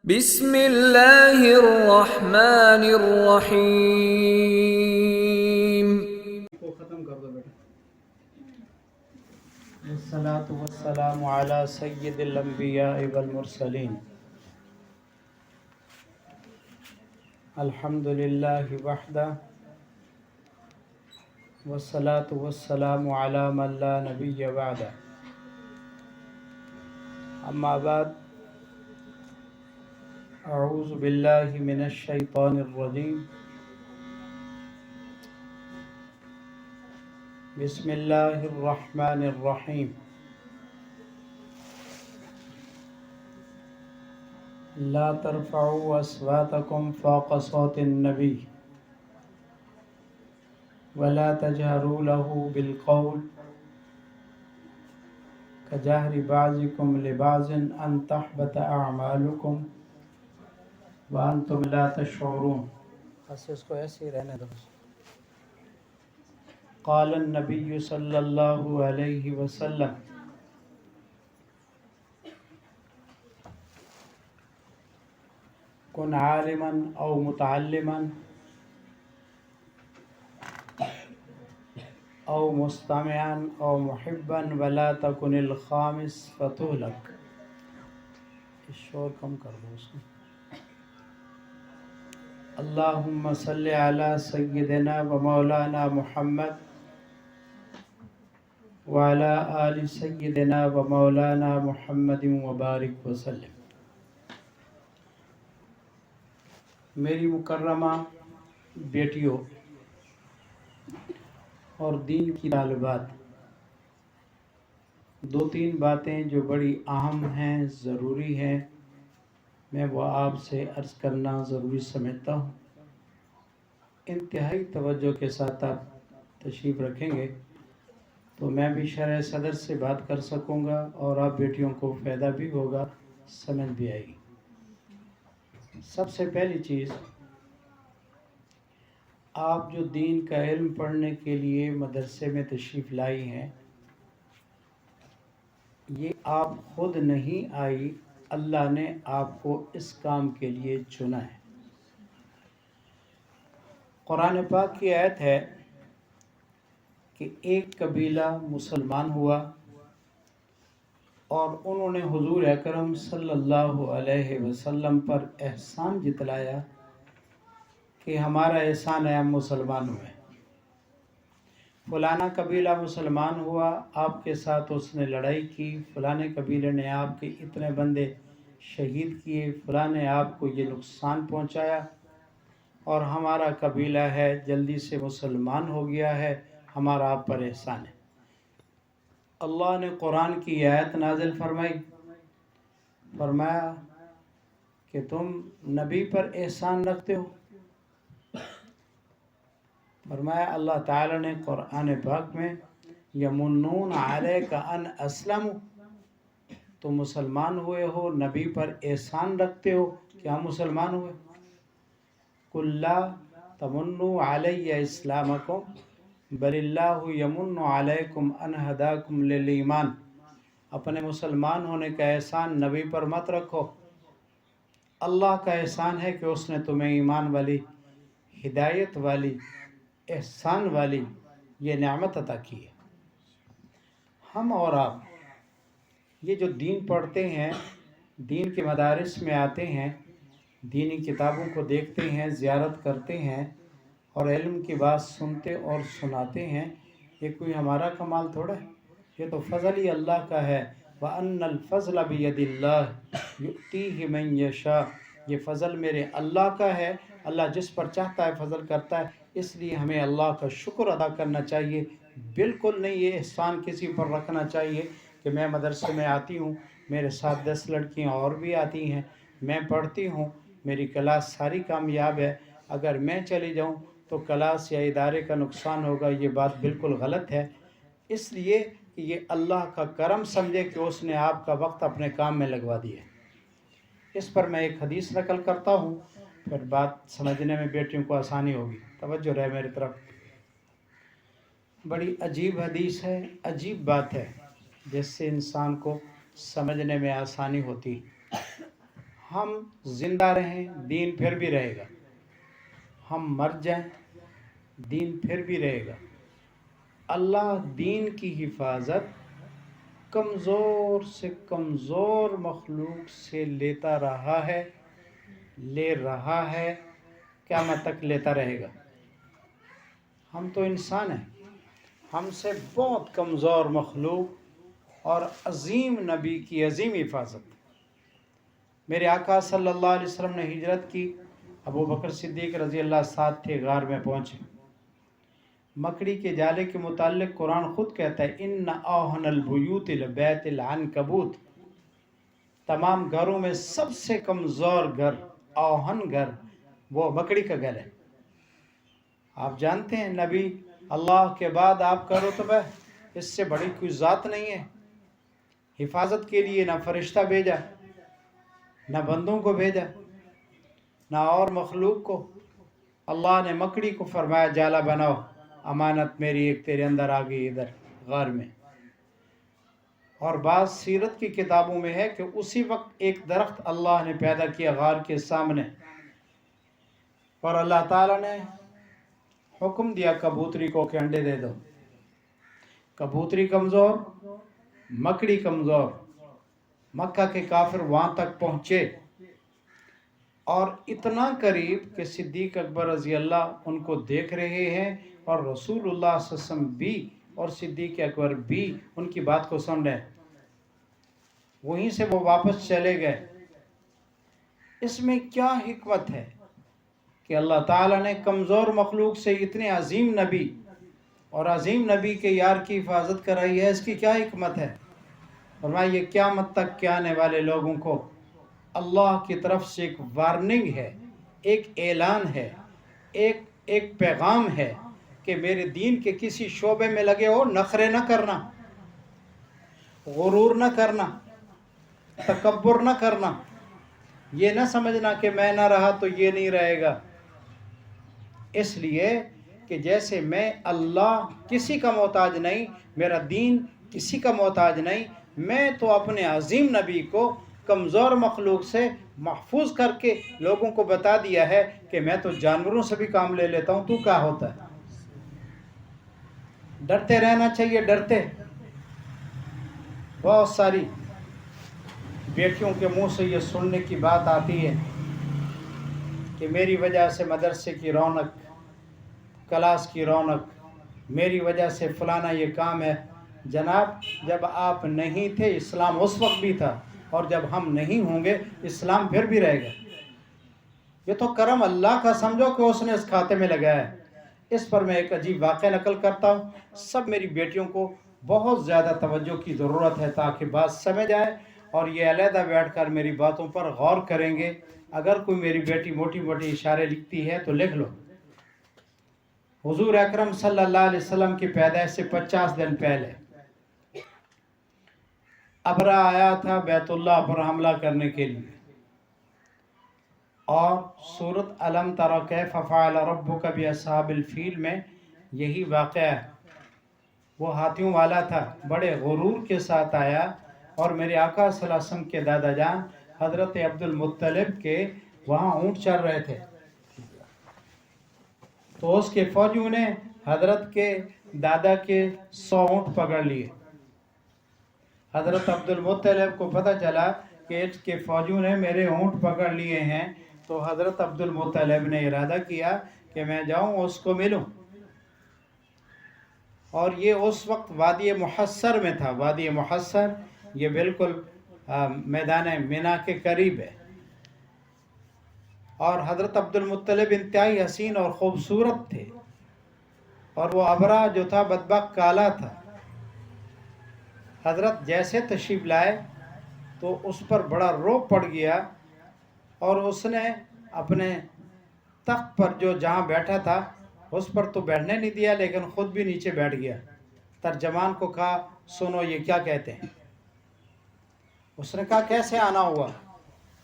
بسم اللہ الرحمن الرحیم. کو ختم کر دو بیٹا. والصلاة والسلام على سید الانبیاء والمرسلین. الحمد للہ وحدہ والصلاة والسلام على من لا نبی بعدہ. اما بعد، اعوذ باللہ من الشیطان الرجیم. بسم اللہ الرحمن الرحیم. لا ترفعوا اصواتکم فوق صوت النبی ولا تجهروا له بالقول كجهر بعضكم لبعض ان تحبط اعمالكم وانتم لا تشعرون. بس اس کو ایسے ہی رہنے دو. قال النبی صلی اللہ علیہ وسلم کن عالما او متعلما او مستمعا او محبا ولا تکن الخامس فتهلك. شور کم کر دو اس کو. اللہم صلی علی سیدنا و مولانا محمد وعلی آل سیدنا و مولانا محمد وبارک وسلم. میری مکرمہ بیٹیوں اور دین کی طالبات، دو تین باتیں جو بڑی اہم ہیں، ضروری ہیں، میں وہ آپ سے عرض کرنا ضروری سمجھتا ہوں. انتہائی توجہ کے ساتھ آپ تشریف رکھیں گے تو میں بھی شرح صدر سے بات کر سکوں گا اور آپ بیٹیوں کو فائدہ بھی ہوگا، سمجھ بھی آئے گی. سب سے پہلی چیز، آپ جو دین کا علم پڑھنے کے لیے مدرسے میں تشریف لائی ہیں، یہ آپ خود نہیں آئی، اللہ نے آپ کو اس کام کے لیے چنا ہے. قرآن پاک کی آیت ہے کہ ایک قبیلہ مسلمان ہوا اور انہوں نے حضور اکرم صلی اللہ علیہ وسلم پر احسان جتلایا کہ ہمارا احسان ہے ہم مسلمان ہوئے. فلانا قبیلہ مسلمان ہوا، آپ کے ساتھ اس نے لڑائی کی، فلانے قبیلے نے آپ کے اتنے بندے شہید کیے، فلاں نے آپ کو یہ نقصان پہنچایا، اور ہمارا قبیلہ ہے جلدی سے مسلمان ہو گیا ہے، ہمارا آپ پر احسان ہے. اللہ نے قرآن کی آیت نازل فرمایا کہ تم نبی پر احسان رکھتے ہو. فرمایا اللہ تعالی نے قرآن پاک میں یمنون علیک ان اسلموا، تم مسلمان ہوئے ہو، نبی پر احسان رکھتے ہو کہ ہم مسلمان ہوئے. قل لا تمنوا علی اسلامکم بل اللہ یمن علیکم ان ہداکم للایمان. اپنے مسلمان ہونے کا احسان نبی پر مت رکھو، اللہ کا احسان ہے کہ اس نے تمہیں ایمان والی، ہدایت والی، احسان والی یہ نعمت عطا کی ہے. ہم اور آپ یہ جو دین پڑھتے ہیں، دین کے مدارس میں آتے ہیں، دینی کتابوں کو دیکھتے ہیں، زیارت کرتے ہیں اور علم کی بات سنتے اور سناتے ہیں، یہ کوئی ہمارا کمال تھوڑا ہے، یہ تو فضل ہی اللہ کا ہے. وَأَنَّ الْفَضْلَ بِيَدِ اللَّهِ يُؤْتِيهِ مَن يَشَاءُ. یہ فضل میرے اللہ کا ہے، اللہ جس پر چاہتا ہے فضل کرتا ہے. اس لیے ہمیں اللہ کا شکر ادا کرنا چاہیے. بالکل نہیں یہ احسان کسی پر رکھنا چاہیے کہ میں مدرسے میں آتی ہوں، میرے ساتھ 10 لڑکیاں اور بھی آتی ہیں، میں پڑھتی ہوں، میری کلاس ساری کامیاب ہے، اگر میں چلی جاؤں تو کلاس یا ادارے کا نقصان ہوگا. یہ بات بالکل غلط ہے. اس لیے کہ یہ اللہ کا کرم سمجھے کہ اس نے آپ کا وقت اپنے کام میں لگوا دیا. اس پر میں ایک حدیث نقل کرتا ہوں، پھر بات سمجھنے میں بیٹیوں کو آسانی ہوگی. توجہ رہے میری طرف. بڑی عجیب حدیث ہے، عجیب بات ہے، جس سے انسان کو سمجھنے میں آسانی ہوتی. ہم زندہ رہیں دین پھر بھی رہے گا، ہم مر جائیں دین پھر بھی رہے گا۔ اللہ دین کی حفاظت کمزور سے کمزور مخلوق سے لیتا رہا ہے، لے رہا ہے، قیامت تک لیتا رہے گا۔ ہم تو انسان ہیں، ہم سے بہت کمزور مخلوق اور عظیم نبی کی عظیم حفاظت۔ میرے آقا صلی اللہ علیہ وسلم نے ہجرت کی، ابو بکر صدیق رضی اللہ ساتھ تھے، غار میں پہنچے۔ مکڑی کے جالے کے متعلق قرآن خود کہتا ہے ان اوہن البیوت لبیت العنکبوت، تمام گھروں میں سب سے کمزور گھر، اوہن گھر، وہ مکڑی کا گھر ہے۔ آپ جانتے ہیں نبی اللہ کے بعد آپ کا رتبہ، اس سے بڑی کوئی ذات نہیں ہے۔ حفاظت کے لیے نہ فرشتہ بھیجا، نہ بندوں کو بھیجا، نہ اور مخلوق کو۔ اللہ نے مکڑی کو فرمایا جالا بناؤ، امانت میری ایک تیرے اندر آ گئی ادھر غار میں۔ اور بعض سیرت کی کتابوں میں ہے کہ اسی وقت ایک درخت اللہ نے پیدا کیا غار کے سامنے، اور اللہ تعالیٰ نے حکم دیا کبوتری کو کہ انڈے دے دو۔ کبوتری کمزور، مکڑی کمزور، مکہ کے کافر وہاں تک پہنچے، اور اتنا قریب کہ صدیق اکبر رضی اللہ ان کو دیکھ رہے ہیں، اور رسول اللہ صلی اللہ علیہ وسلم بھی اور صدیق اکبر بھی ان کی بات کو سن رہے۔ وہیں سے وہ واپس چلے گئے۔ اس میں کیا حکمت ہے کہ اللہ تعالیٰ نے کمزور مخلوق سے اتنے عظیم نبی اور عظیم نبی کے یار کی حفاظت کرائی ہے؟ اس کی کیا حکمت ہے؟ فرمایا یہ قیامت تک کے آنے والے لوگوں کو اللہ کی طرف سے ایک وارننگ ہے، ایک اعلان ہے، ایک پیغام ہے کہ میرے دین کے کسی شعبے میں لگے ہو، نخرے نہ کرنا، غرور نہ کرنا، تکبر نہ کرنا، یہ نہ سمجھنا کہ میں نہ رہا تو یہ نہیں رہے گا۔ اس لیے کہ جیسے میں اللہ کسی کا محتاج نہیں، میرا دین کسی کا محتاج نہیں، میں تو اپنے عظیم نبی کو کمزور مخلوق سے محفوظ کر کے لوگوں کو بتا دیا ہے کہ میں تو جانوروں سے بھی کام لے لیتا ہوں، تو کیا ہوتا ہے؟ ڈرتے رہنا چاہیے، ڈرتے۔ بہت ساری بیٹیوں کے منہ سے یہ سننے کی بات آتی ہے کہ میری وجہ سے مدرسے کی رونق، کلاس کی رونق، میری وجہ سے فلانا یہ کام ہے۔ جناب جب آپ نہیں تھے اسلام اس وقت بھی تھا، اور جب ہم نہیں ہوں گے اسلام پھر بھی رہے گا۔ یہ تو کرم اللہ کا سمجھو کہ اس نے اس کھاتے میں لگایا ہے۔ اس پر میں ایک عجیب واقعہ نقل کرتا ہوں۔ سب میری بیٹیوں کو بہت زیادہ توجہ کی ضرورت ہے تاکہ بات سمجھ آئے، اور یہ علیحدہ بیٹھ کر میری باتوں پر غور کریں گے۔ اگر کوئی میری بیٹی موٹی موٹی اشارے لکھتی ہے تو لکھ لو۔ حضور اکرم صلی اللہ علیہ وسلم کی پیدائش سے 50 دن پہلے ابرہ آیا تھا بیت اللہ پر حملہ کرنے کے لیے، اور سورۃ الم تر کیف فعل ربک باصحاب الفیل میں یہی واقعہ ہے۔ وہ ہاتھیوں والا تھا، بڑے غرور کے ساتھ آیا، اور میرے آقا صلی اللہ علیہ وسلم کے دادا جان حضرت عبد المطلب کے وہاں اونٹ چر رہے تھے، تو اس کے فوجیوں نے حضرت کے دادا کے 100 اونٹ پکڑ لیے۔ حضرت عبد المطلب کو پتہ چلا کہ اس کے فوجیوں نے میرے اونٹ پکڑ لیے ہیں، تو حضرت عبد المطلب نے ارادہ کیا کہ میں جاؤں اس کو ملوں۔ اور یہ اس وقت وادی محصر میں تھا۔ وادی محصر یہ بالکل میدان مینا کے قریب ہے، اور حضرت عبد المطلب انتہائی حسین اور خوبصورت تھے، اور وہ ابرہ جو تھا بدبخت کالا تھا۔ حضرت جیسے تشریف لائے تو اس پر بڑا رعب پڑ گیا، اور اس نے اپنے تخت پر جو جہاں بیٹھا تھا اس پر تو بیٹھنے نہیں دیا، لیکن خود بھی نیچے بیٹھ گیا۔ ترجمان کو کہا سنو یہ کیا کہتے ہیں؟ اس نے کہا کیسے آنا ہوا؟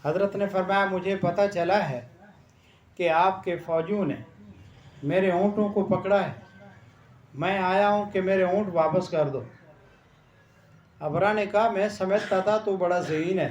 حضرت نے فرمایا مجھے پتہ چلا ہے کہ آپ کے فوجیوں نے میرے اونٹوں کو پکڑا ہے، میں آیا ہوں کہ میرے اونٹ واپس کر دو۔ ابرہ نے کہا میں سمجھتا تھا تو بڑا ذہین ہے،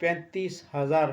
35,000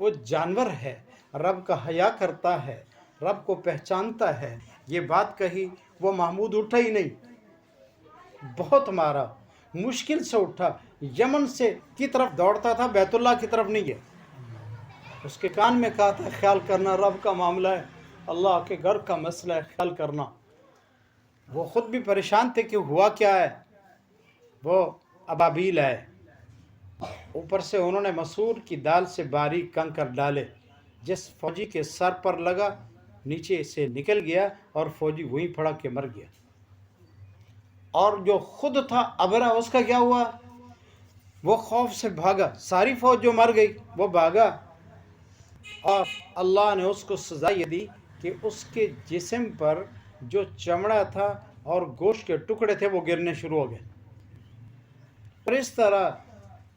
وہ جانور ہے، رب کا حیا کرتا ہے، رب کو پہچانتا ہے، یہ بات کہی، وہ محمود اٹھا ہی نہیں، بہت مارا، مشکل سے اٹھا، یمن سے کی طرف دوڑتا تھا، بیت اللہ کی طرف نہیں گیا۔ اس کے کان میں کہا تھا خیال کرنا رب کا معاملہ ہے، اللہ کے گھر کا مسئلہ ہے، خیال کرنا۔ وہ خود بھی پریشان تھے کہ ہوا کیا ہے۔ وہ ابابیل ہے، اوپر سے انہوں نے مسور کی دال سے باریک کنکر ڈالے، جس فوجی کے سر پر لگا نیچے سے نکل گیا اور فوجی وہیں پڑا کے مر گیا۔ اور جو خود تھا ابرا، اس کا کیا ہوا؟ وہ خوف سے بھاگا، ساری فوج جو مر گئی وہ بھاگا، اور اللہ نے اس کو سزا یہ دی کہ اس کے جسم پر جو چمڑا تھا اور گوشت کے ٹکڑے تھے وہ گرنے شروع ہو گئے، اور اس طرح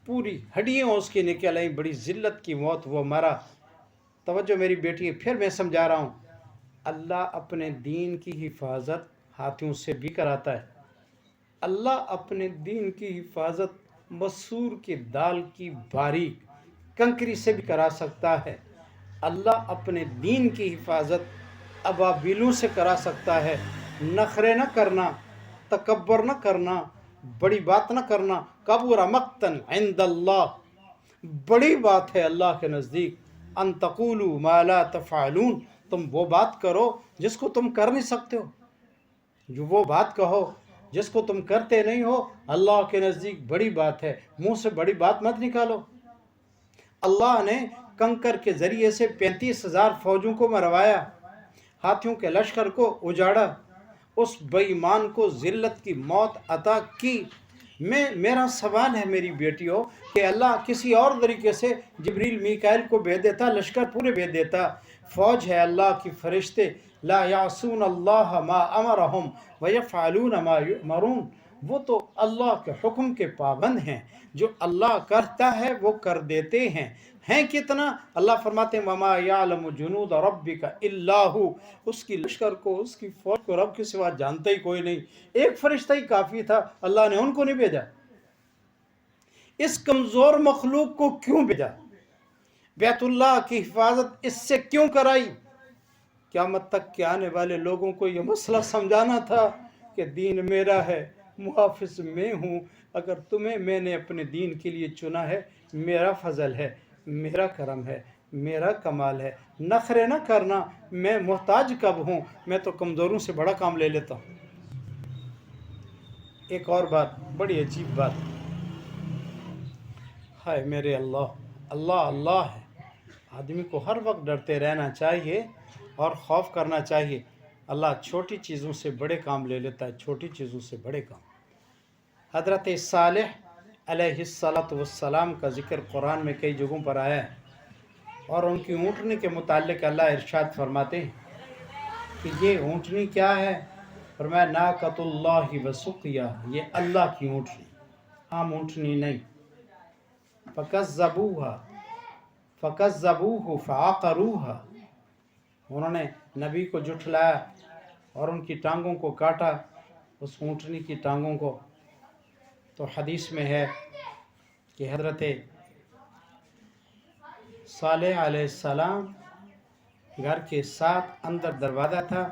پوری ہڈیاں اس کی نکل آئیں، بڑی ذلت کی موت وہ مرا۔ توجہ میری بیٹی، پھر میں سمجھا رہا ہوں، اللہ اپنے دین کی حفاظت ہاتھیوں سے بھی کراتا ہے۔ اللہ اپنے دین کی حفاظت مسور کی دال کی باریک کنکری سے بھی کرا سکتا ہے۔ اللہ اپنے دین کی حفاظت ابابیلوں سے کرا سکتا ہے۔ نخرے نہ کرنا، تکبر نہ کرنا، بڑی بات نہ کرنا، کبر مقتن عند اللہ، بڑی بات ہے اللہ کے نزدیک، ان تقولوا ما لا تفعلون، تم وہ بات کرو جس کو تم کر نہیں سکتے ہو، جو وہ بات کہو جس کو تم کرتے نہیں ہو، اللہ کے نزدیک بڑی بات ہے، منہ سے بڑی بات مت نکالو۔ اللہ نے کنکر کے ذریعے سے 35,000 فوجوں کو مروایا، ہاتھیوں کے لشکر کو اجاڑا، اس بے ایمان کو ذلت کی موت عطا کی۔ میرا سوال ہے میری بیٹیوں کہ اللہ کسی اور طریقے سے جبریل میکائیل کو بھیج دیتا، لشکر پورے بھیج دیتا، فوج ہے اللہ کی، فرشتے، لا یعصون اللہ ما امرہم ویفعلون ما یؤمرون، وہ تو اللہ کے حکم کے پابند ہیں، جو اللہ کرتا ہے وہ کر دیتے ہیں کتنا؟ اللہ فرماتے ہیں وما یعلم جنود ربک الا ہو، اس کی لشکر کو، اس کی فوج کو رب کے سوا جانتا ہی کوئی نہیں، ایک فرشتہ ہی کافی تھا، اللہ نے ان کو نہیں بھیجا، اس کمزور مخلوق کو کیوں بھیجا؟ بیت اللہ کی حفاظت اس سے کیوں کرائی؟ قیامت تک کے آنے والے لوگوں کو یہ مسئلہ سمجھانا تھا کہ دین میرا ہے، محافظ میں ہوں، اگر تمہیں میں نے اپنے دین کے لیے چنا ہے، میرا فضل ہے، میرا کرم ہے، میرا کمال ہے، نخرے نہ کرنا، میں محتاج کب ہوں، میں تو کمزوروں سے بڑا کام لے لیتا ہوں۔ ایک اور بات، بڑی عجیب بات، ہائے میرے اللہ، اللہ اللہ ہے، آدمی کو ہر وقت ڈرتے رہنا چاہیے اور خوف کرنا چاہیے۔ اللہ چھوٹی چیزوں سے بڑے کام لے لیتا ہے، چھوٹی چیزوں سے بڑے کام۔ حضرت صالح علیہ السلام کا ذکر قرآن میں کئی جگہوں پر آیا ہے، اور ان کی اونٹنی کے متعلق اللہ ارشاد فرماتے ہیں کہ یہ اونٹنی کیا ہے؟ فرمایا ناقۃ اللہ وسقیہ، یہ اللہ کی اونٹنی، عام اونٹنی نہیں۔ فَكَذَّبُوهُ فَعَقَرُوهَا، انہوں نے نبی کو جھٹلایا اور ان کی ٹانگوں کو کاٹا، اس اونٹنی کی ٹانگوں کو۔ تو حدیث میں ہے کہ حضرت صالح علیہ السلام گھر کے ساتھ اندر دروازہ تھا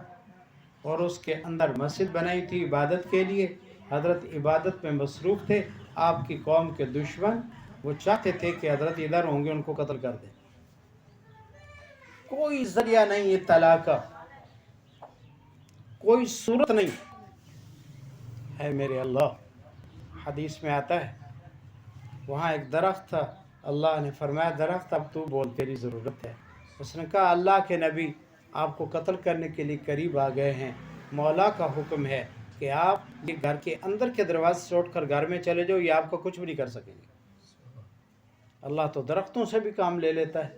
اور اس کے اندر مسجد بنائی تھی عبادت کے لیے، حضرت عبادت میں مصروف تھے، آپ کی قوم کے دشمن وہ چاہتے تھے کہ حضرت ادھر ہوں گے ان کو قتل کر دیں، کوئی ذریعہ نہیں اطلاع کا، کوئی صورت نہیں ہے میرے اللہ۔ حدیث میں آتا ہے وہاں ایک درخت تھا، اللہ نے فرمایا درخت اب تو بول، تیری ضرورت ہے۔ اس نے کہا اللہ کے نبی آپ کو قتل کرنے کے لیے قریب آ گئے ہیں، مولا کا حکم ہے کہ آپ یہ گھر کے اندر کے دروازے سے اٹھ کر گھر میں چلے جاؤ، یہ آپ کو کچھ بھی نہیں کر سکیں گے۔ اللہ تو درختوں سے بھی کام لے لیتا ہے۔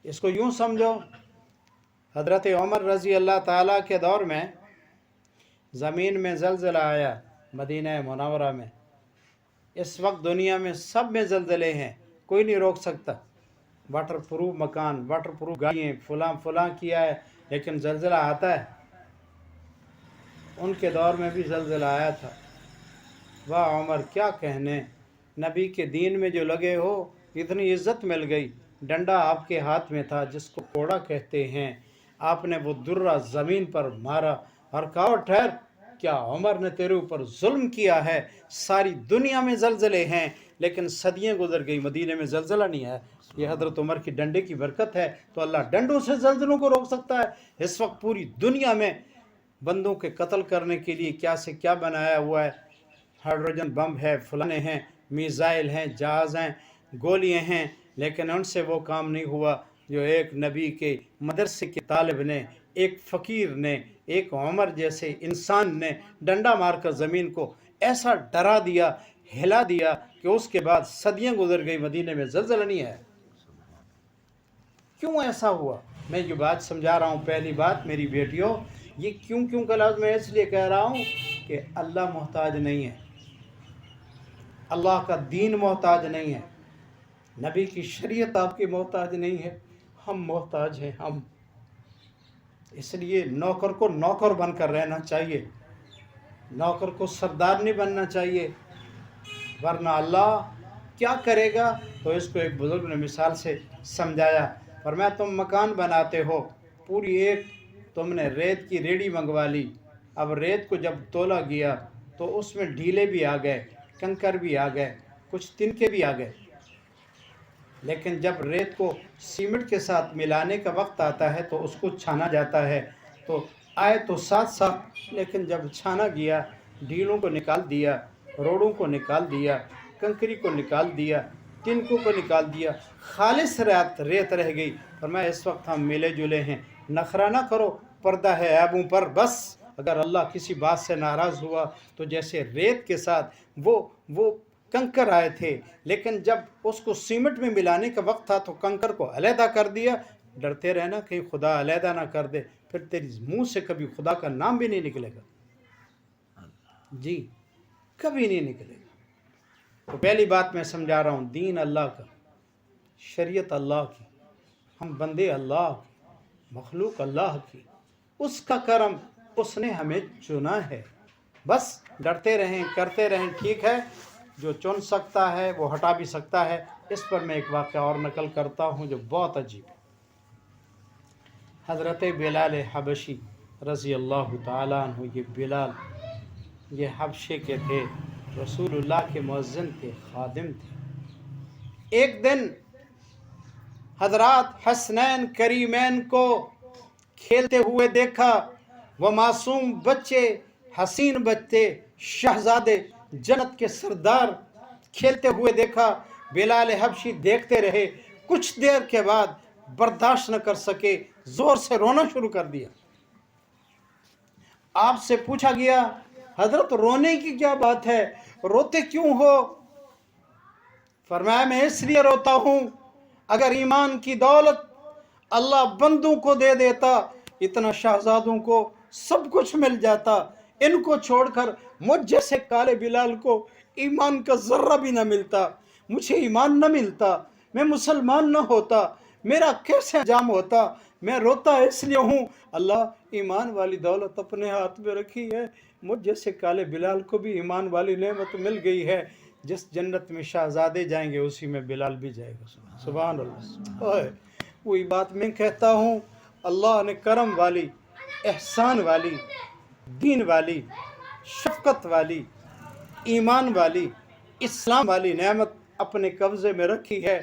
اس کو یوں سمجھو، حضرت عمر رضی اللہ تعالیٰ کے دور میں زمین میں زلزلہ آیا مدینہ منورہ میں، اس وقت دنیا میں سب میں زلزلے ہیں، کوئی نہیں روک سکتا، واٹر پروف مکان، واٹر پروف گاڑیاں، فلاں فلاں کیا ہے، لیکن زلزلہ آتا ہے۔ ان کے دور میں بھی زلزلہ آیا تھا۔ واہ عمر کیا کہنے، نبی کے دین میں جو لگے ہو اتنی عزت مل گئی. ڈنڈا آپ کے ہاتھ میں تھا جس کو کوڑا کہتے ہیں. آپ نے وہ درہ زمین پر مارا اور کہا ٹھہر، کیا عمر نے تیرے اوپر ظلم کیا ہے؟ ساری دنیا میں زلزلے ہیں لیکن صدیاں گزر گئی، مدینے میں زلزلہ نہیں ہے. یہ حضرت عمر کی ڈنڈے کی برکت ہے. تو اللہ ڈنڈوں سے زلزلوں کو روک سکتا ہے. اس وقت پوری دنیا میں بندوں کے قتل کرنے کے لیے کیا سے کیا بنایا ہوا ہے. ہائیڈروجن بم ہے، فلانے ہیں، میزائل ہیں، جہاز ہیں، گولیاں ہیں، لیکن ان سے وہ کام نہیں ہوا جو ایک نبی کے مدرسے کے طالب نے، ایک فقیر نے، ایک عمر جیسے انسان نے ڈنڈا مار کر زمین کو ایسا ڈرا دیا، ہلا دیا کہ اس کے بعد صدیاں گزر گئی، مدینے میں زلزلہ نہیں ہے. کیوں ایسا ہوا؟ میں جو بات سمجھا رہا ہوں، پہلی بات میری بیٹیوں، یہ کیوں کا لفظ میں اس لیے کہہ رہا ہوں کہ اللہ محتاج نہیں ہے، اللہ کا دین محتاج نہیں ہے، نبی کی شریعت آپ کی محتاج نہیں ہے، ہم محتاج ہیں. ہم اس لیے نوکر کو نوکر بن کر رہنا چاہیے، نوکر کو سردار نہیں بننا چاہیے، ورنہ اللہ کیا کرے گا. تو اس کو ایک بزرگ نے مثال سے سمجھایا، فرمایا تم مکان بناتے ہو، پوری ایک تم نے ریت کی ریڑھی منگوا لی. اب ریت کو جب تولا گیا تو اس میں ڈھیلے بھی آ گئے، کنکر بھی آ گئے، کچھ تنکے بھی آ گئے. لیکن جب ریت کو سیمنٹ کے ساتھ ملانے کا وقت آتا ہے تو اس کو چھانا جاتا ہے. تو آئے تو ساتھ ساتھ، لیکن جب چھانا گیا، ڈھیلوں کو نکال دیا، روڑوں کو نکال دیا، کنکری کو نکال دیا، تنکوں کو نکال دیا، خالص ریت رہ گئی. فرمایا اس وقت ہم ملے جلے ہیں، نخرہ نہ کرو، پردہ ہے عیبوں پر بس. اگر اللہ کسی بات سے ناراض ہوا تو جیسے ریت کے ساتھ وہ کنکر آئے تھے، لیکن جب اس کو سیمنٹ میں ملانے کا وقت تھا تو کنکر کو علیحدہ کر دیا. ڈرتے رہنا کہیں خدا علیحدہ نہ کر دے، پھر تیری منہ سے کبھی خدا کا نام بھی نہیں نکلے گا. جی کبھی نہیں نکلے گا. تو پہلی بات میں سمجھا رہا ہوں، دین اللہ کا، شریعت اللہ کی، ہم بندے اللہ کی، مخلوق اللہ کی، اس کا کرم، اس نے ہمیں چنا ہے. بس ڈرتے رہیں، کرتے رہیں. ٹھیک ہے، جو چن سکتا ہے وہ ہٹا بھی سکتا ہے. اس پر میں ایک واقعہ اور نقل کرتا ہوں جو بہت عجیب ہے. حضرت بلال حبشی رضی اللہ تعالیٰ عنہ، یہ بلال یہ حبشے کے تھے، رسول اللہ کے مؤذن تھے، خادم تھے. ایک دن حضرات حسنین کریمین کو کھیلتے ہوئے دیکھا. وہ معصوم بچے، حسین بچے، شہزادے، جنت کے سردار کھیلتے ہوئے دیکھا. بلال حبشی دیکھتے رہے. کچھ دیر کے بعد برداشت نہ کر سکے، زور سے رونا شروع کر دیا. آپ سے پوچھا گیا حضرت رونے کی کیا بات ہے، روتے کیوں ہو؟ فرمایا میں اس لیے روتا ہوں، اگر ایمان کی دولت اللہ بندوں کو دے دیتا، اتنا شہزادوں کو سب کچھ مل جاتا، ان کو چھوڑ کر مجھ جیسے کالے بلال کو ایمان کا ذرہ بھی نہ ملتا، مجھے ایمان نہ ملتا، میں مسلمان نہ ہوتا، میرا کیسے انجام ہوتا. میں روتا اس لیے ہوں، اللہ ایمان والی دولت اپنے ہاتھ میں رکھی ہے، مجھ جیسے کالے بلال کو بھی ایمان والی نعمت مل گئی ہے. جس جنت میں شہزادے جائیں گے اسی میں بلال بھی جائے گا. سبحان اللہ. وہی بات میں کہتا ہوں، اللہ نے کرم والی، احسان والی، دین والی، شفقت والی، ایمان والی، اسلام والی نعمت اپنے قبضے میں رکھی ہے.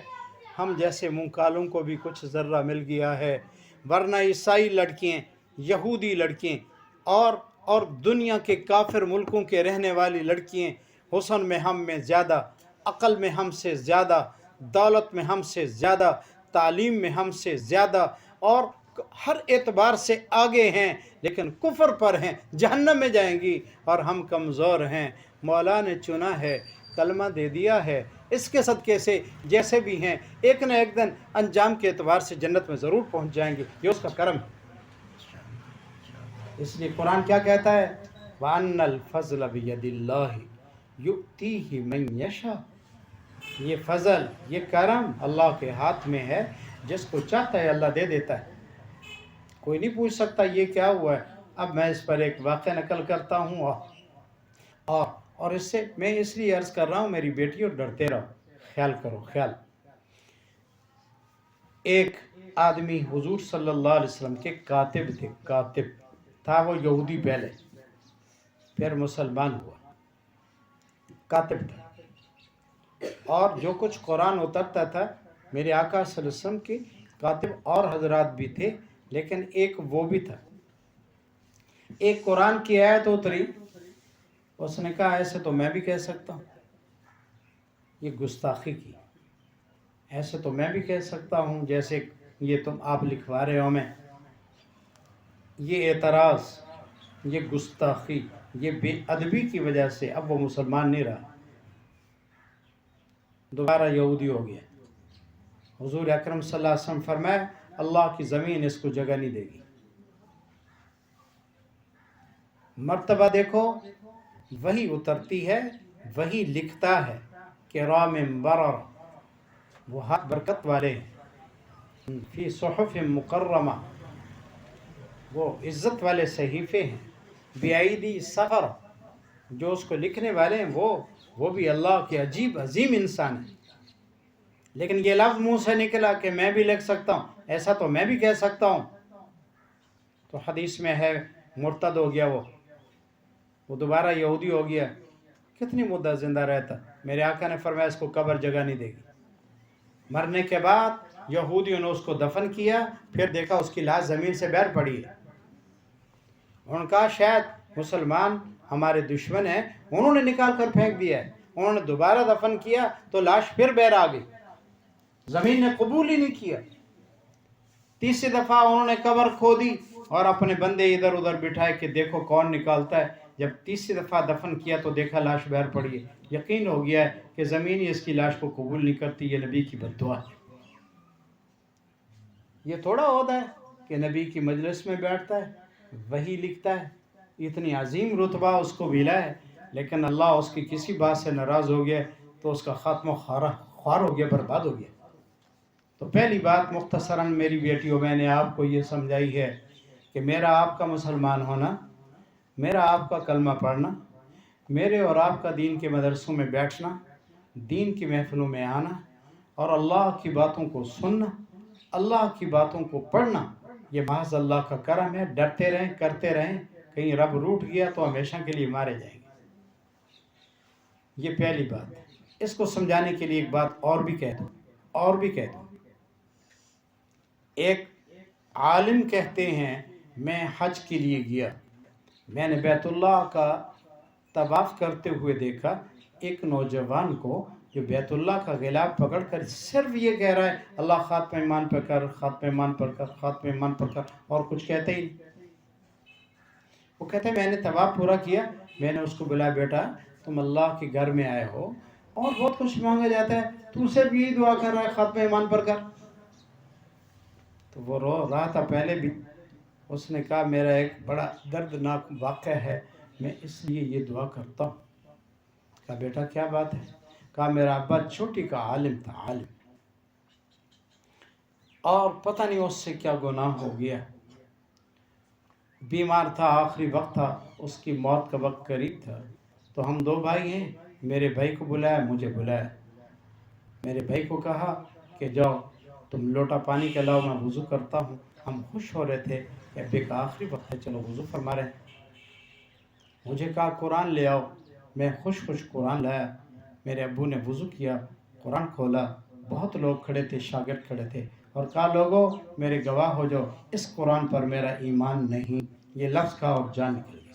ہم جیسے منہ کالوں کو بھی کچھ ذرہ مل گیا ہے، ورنہ عیسائی لڑکیاں، یہودی لڑکیاں اور دنیا کے کافر ملکوں کے رہنے والی لڑکیاں حسن میں ہم میں زیادہ، عقل میں ہم سے زیادہ، دولت میں ہم سے زیادہ، تعلیم میں ہم سے زیادہ، اور ہر اعتبار سے آگے ہیں، لیکن کفر پر ہیں، جہنم میں جائیں گی. اور ہم کمزور ہیں. مولا نے چنا ہے، کلمہ دے دیا ہے، اس کے صدقے سے جیسے بھی ہیں ایک نہ ایک دن انجام کے اعتبار سے جنت میں ضرور پہنچ جائیں گے. یہ اس کا کرم ہے. اس لیے قرآن کیا کہتا ہے؟ وَأَنَّ الْفَضْلَ بِيَدِ اللَّهِ يُؤْتِيهِ مَن يَشَاءُ. یہ فضل، یہ کرم اللہ کے ہاتھ میں ہے، جس کو چاہتا ہے اللہ دے دیتا ہے. کوئی نہیں پوچھ سکتا یہ کیا ہوا ہے. اب میں اس پر ایک واقعہ نقل کرتا ہوں، اور اس سے میں اس لیے عرض کر رہا ہوں، میری بیٹیوں ڈرتے رہو، خیال کرو، خیال. ایک آدمی حضور صلی اللہ علیہ وسلم کے کاتب تھے، کاتب تھا وہ یہودی پہلے، پھر مسلمان ہوا، کاتب تھا، اور جو کچھ قرآن اترتا تھا میرے آقا صلی اللہ علیہ وسلم کے کاتب اور حضرات بھی تھے، لیکن ایک وہ بھی تھا۔ ایک قرآن کی آیت اتری، اس نے کہا ایسے تو میں بھی کہہ سکتا ہوں، یہ گستاخی کی، ایسے تو میں بھی کہہ سکتا ہوں جیسے یہ تم آپ لکھوا رہے ہو میں، یہ اعتراض، یہ گستاخی، یہ بے ادبی کی وجہ سے اب وہ مسلمان نہیں رہا، دوبارہ یہودی ہو گیا۔ حضور اکرم صلی اللہ علیہ وسلم فرمایا اللہ کی زمین اس کو جگہ نہیں دے گی۔ مرتبہ دیکھو، وہی اترتی ہے، وہی لکھتا ہے کرام برر، وہ ہاتھ برکت والے ہیں، فی صحف مکرمہ، وہ عزت والے صحیفے ہیں، بِأَيْدِي سفر، جو اس کو لکھنے والے ہیں وہ بھی اللہ کے عجیب عظیم انسان ہیں۔ لیکن یہ لفظ منہ سے نکلا کہ میں بھی لکھ سکتا ہوں، ایسا تو میں بھی کہہ سکتا ہوں، تو حدیث میں ہے مرتد ہو گیا، وہ دوبارہ یہودی ہو گیا۔ کتنی مدت زندہ رہتا؟ میرے آقا نے فرمایا اس کو قبر جگہ نہیں دے گی۔ مرنے کے بعد یہودیوں نے اس کو دفن کیا، پھر دیکھا اس کی لاش زمین سے باہر پڑی ہے۔ انہوں نے کہا شاید مسلمان ہمارے دشمن ہیں، انہوں نے نکال کر پھینک دیا ہے۔ انہوں نے دوبارہ دفن کیا تو لاش پھر باہر آ گئی، زمین نے قبول ہی نہیں کیا۔ تیسری دفعہ انہوں نے قبر کھودی اور اپنے بندے ادھر ادھر بٹھائے کہ دیکھو کون نکالتا ہے۔ جب تیسری دفعہ دفن کیا تو دیکھا لاش باہر پڑی ہے، یقین ہو گیا ہے کہ زمین ہی اس کی لاش کو قبول نہیں کرتی، یہ نبی کی بد دعا ہے۔ یہ تھوڑا ہوتا ہے کہ نبی کی مجلس میں بیٹھتا ہے، وہی لکھتا ہے، اتنی عظیم رتبہ اس کو ملا ہے، لیکن اللہ اس کی کسی بات سے ناراض ہو گیا تو اس کا خاتمہ خوار ہو گیا، برباد ہو گیا۔ تو پہلی بات مختصراً میری بیٹیوں میں نے آپ کو یہ سمجھائی ہے کہ میرا آپ کا مسلمان ہونا، میرا آپ کا کلمہ پڑھنا، میرے اور آپ کا دین کے مدرسوں میں بیٹھنا، دین کی محفلوں میں آنا اور اللہ کی باتوں کو سننا، اللہ کی باتوں کو پڑھنا، یہ محض اللہ کا کرم ہے۔ ڈرتے رہیں، کرتے رہیں، کہیں رب روٹ گیا تو ہمیشہ کے لیے مارے جائیں گے۔ یہ پہلی بات ہے۔ اس کو سمجھانے کے لیے ایک بات اور بھی کہہ دوں، ایک عالم کہتے ہیں میں حج کے لیے گیا، میں نے بیت اللہ کا طواف کرتے ہوئے دیکھا ایک نوجوان کو جو بیت اللہ کا غلاف پکڑ کر صرف یہ کہہ رہا ہے اللہ خاتمہ ایمان پر کر، خاتمہ ایمان پر کر، خاتمہ ایمان پر کر، اور کچھ کہتے ہی نہیں۔ وہ کہتے ہیں میں نے طواف پورا کیا، میں نے اس کو بلایا بیٹا تم اللہ کے گھر میں آئے ہو اور بہت کچھ مانگا جاتا ہے، تو صرف یہی دعا کر رہا ہے خاتمہ ایمان پر کر۔ تو وہ رو رہا تھا پہلے بھی، اس نے کہا میرا ایک بڑا دردناک واقعہ ہے، میں اس لیے یہ دعا کرتا ہوں۔ کہا بیٹا کیا بات ہے؟ کہا میرا ابا چھوٹی کا عالم تھا، عالم، اور پتہ نہیں اس سے کیا گناہ ہو گیا، بیمار تھا، آخری وقت تھا، اس کی موت کا وقت قریب تھا، تو ہم دو بھائی ہیں، میرے بھائی کو بلایا، مجھے بلایا، میرے بھائی کو کہا کہ جاؤ تم لوٹا پانی کے لاؤ میں وضو کرتا ہوں۔ ہم خوش ہو رہے تھے کہ ابے کا آخری وقت ہے، چلو وضو فرما رہے ہیں۔ مجھے کہا قرآن لے آؤ، میں خوش قرآن لایا، میرے ابو نے وضو کیا، قرآن کھولا، بہت لوگ کھڑے تھے، شاگرد کھڑے تھے، اور کہا لوگوں میرے گواہ ہو جاؤ اس قرآن پر میرا ایمان نہیں، یہ لفظ کہا اور جان نکل گئی۔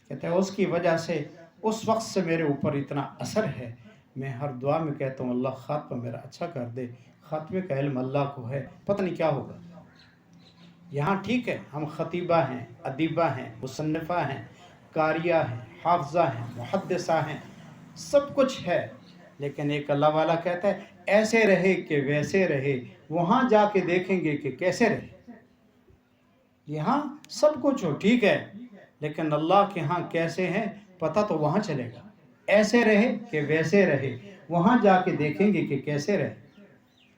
کہتے ہیں اس کی وجہ سے اس وقت سے میرے اوپر اتنا اثر ہے، میں ہر دعا میں کہتا ہوں اللہ خاتمہ میرا اچھا کر دے، خاتمے کا علم اللہ کو ہے، پتہ نہیں کیا ہوگا۔ یہاں ٹھیک ہے ہم خطیبہ ہیں، ادیبہ ہیں، مصنفہ ہیں، قاریہ ہیں، حافظہ ہیں، محدثہ ہیں، سب کچھ ہے، لیکن ایک اللہ والا کہتا ہے ایسے رہے کہ ویسے رہے، وہاں جا کے دیکھیں گے کہ کیسے رہے۔ یہاں سب کچھ ہو ٹھیک ہے، لیکن اللہ کے ہاں کیسے ہیں پتہ تو وہاں چلے گا۔ ایسے رہے کہ ویسے رہے، وہاں جا کے دیکھیں گے کہ کیسے رہے۔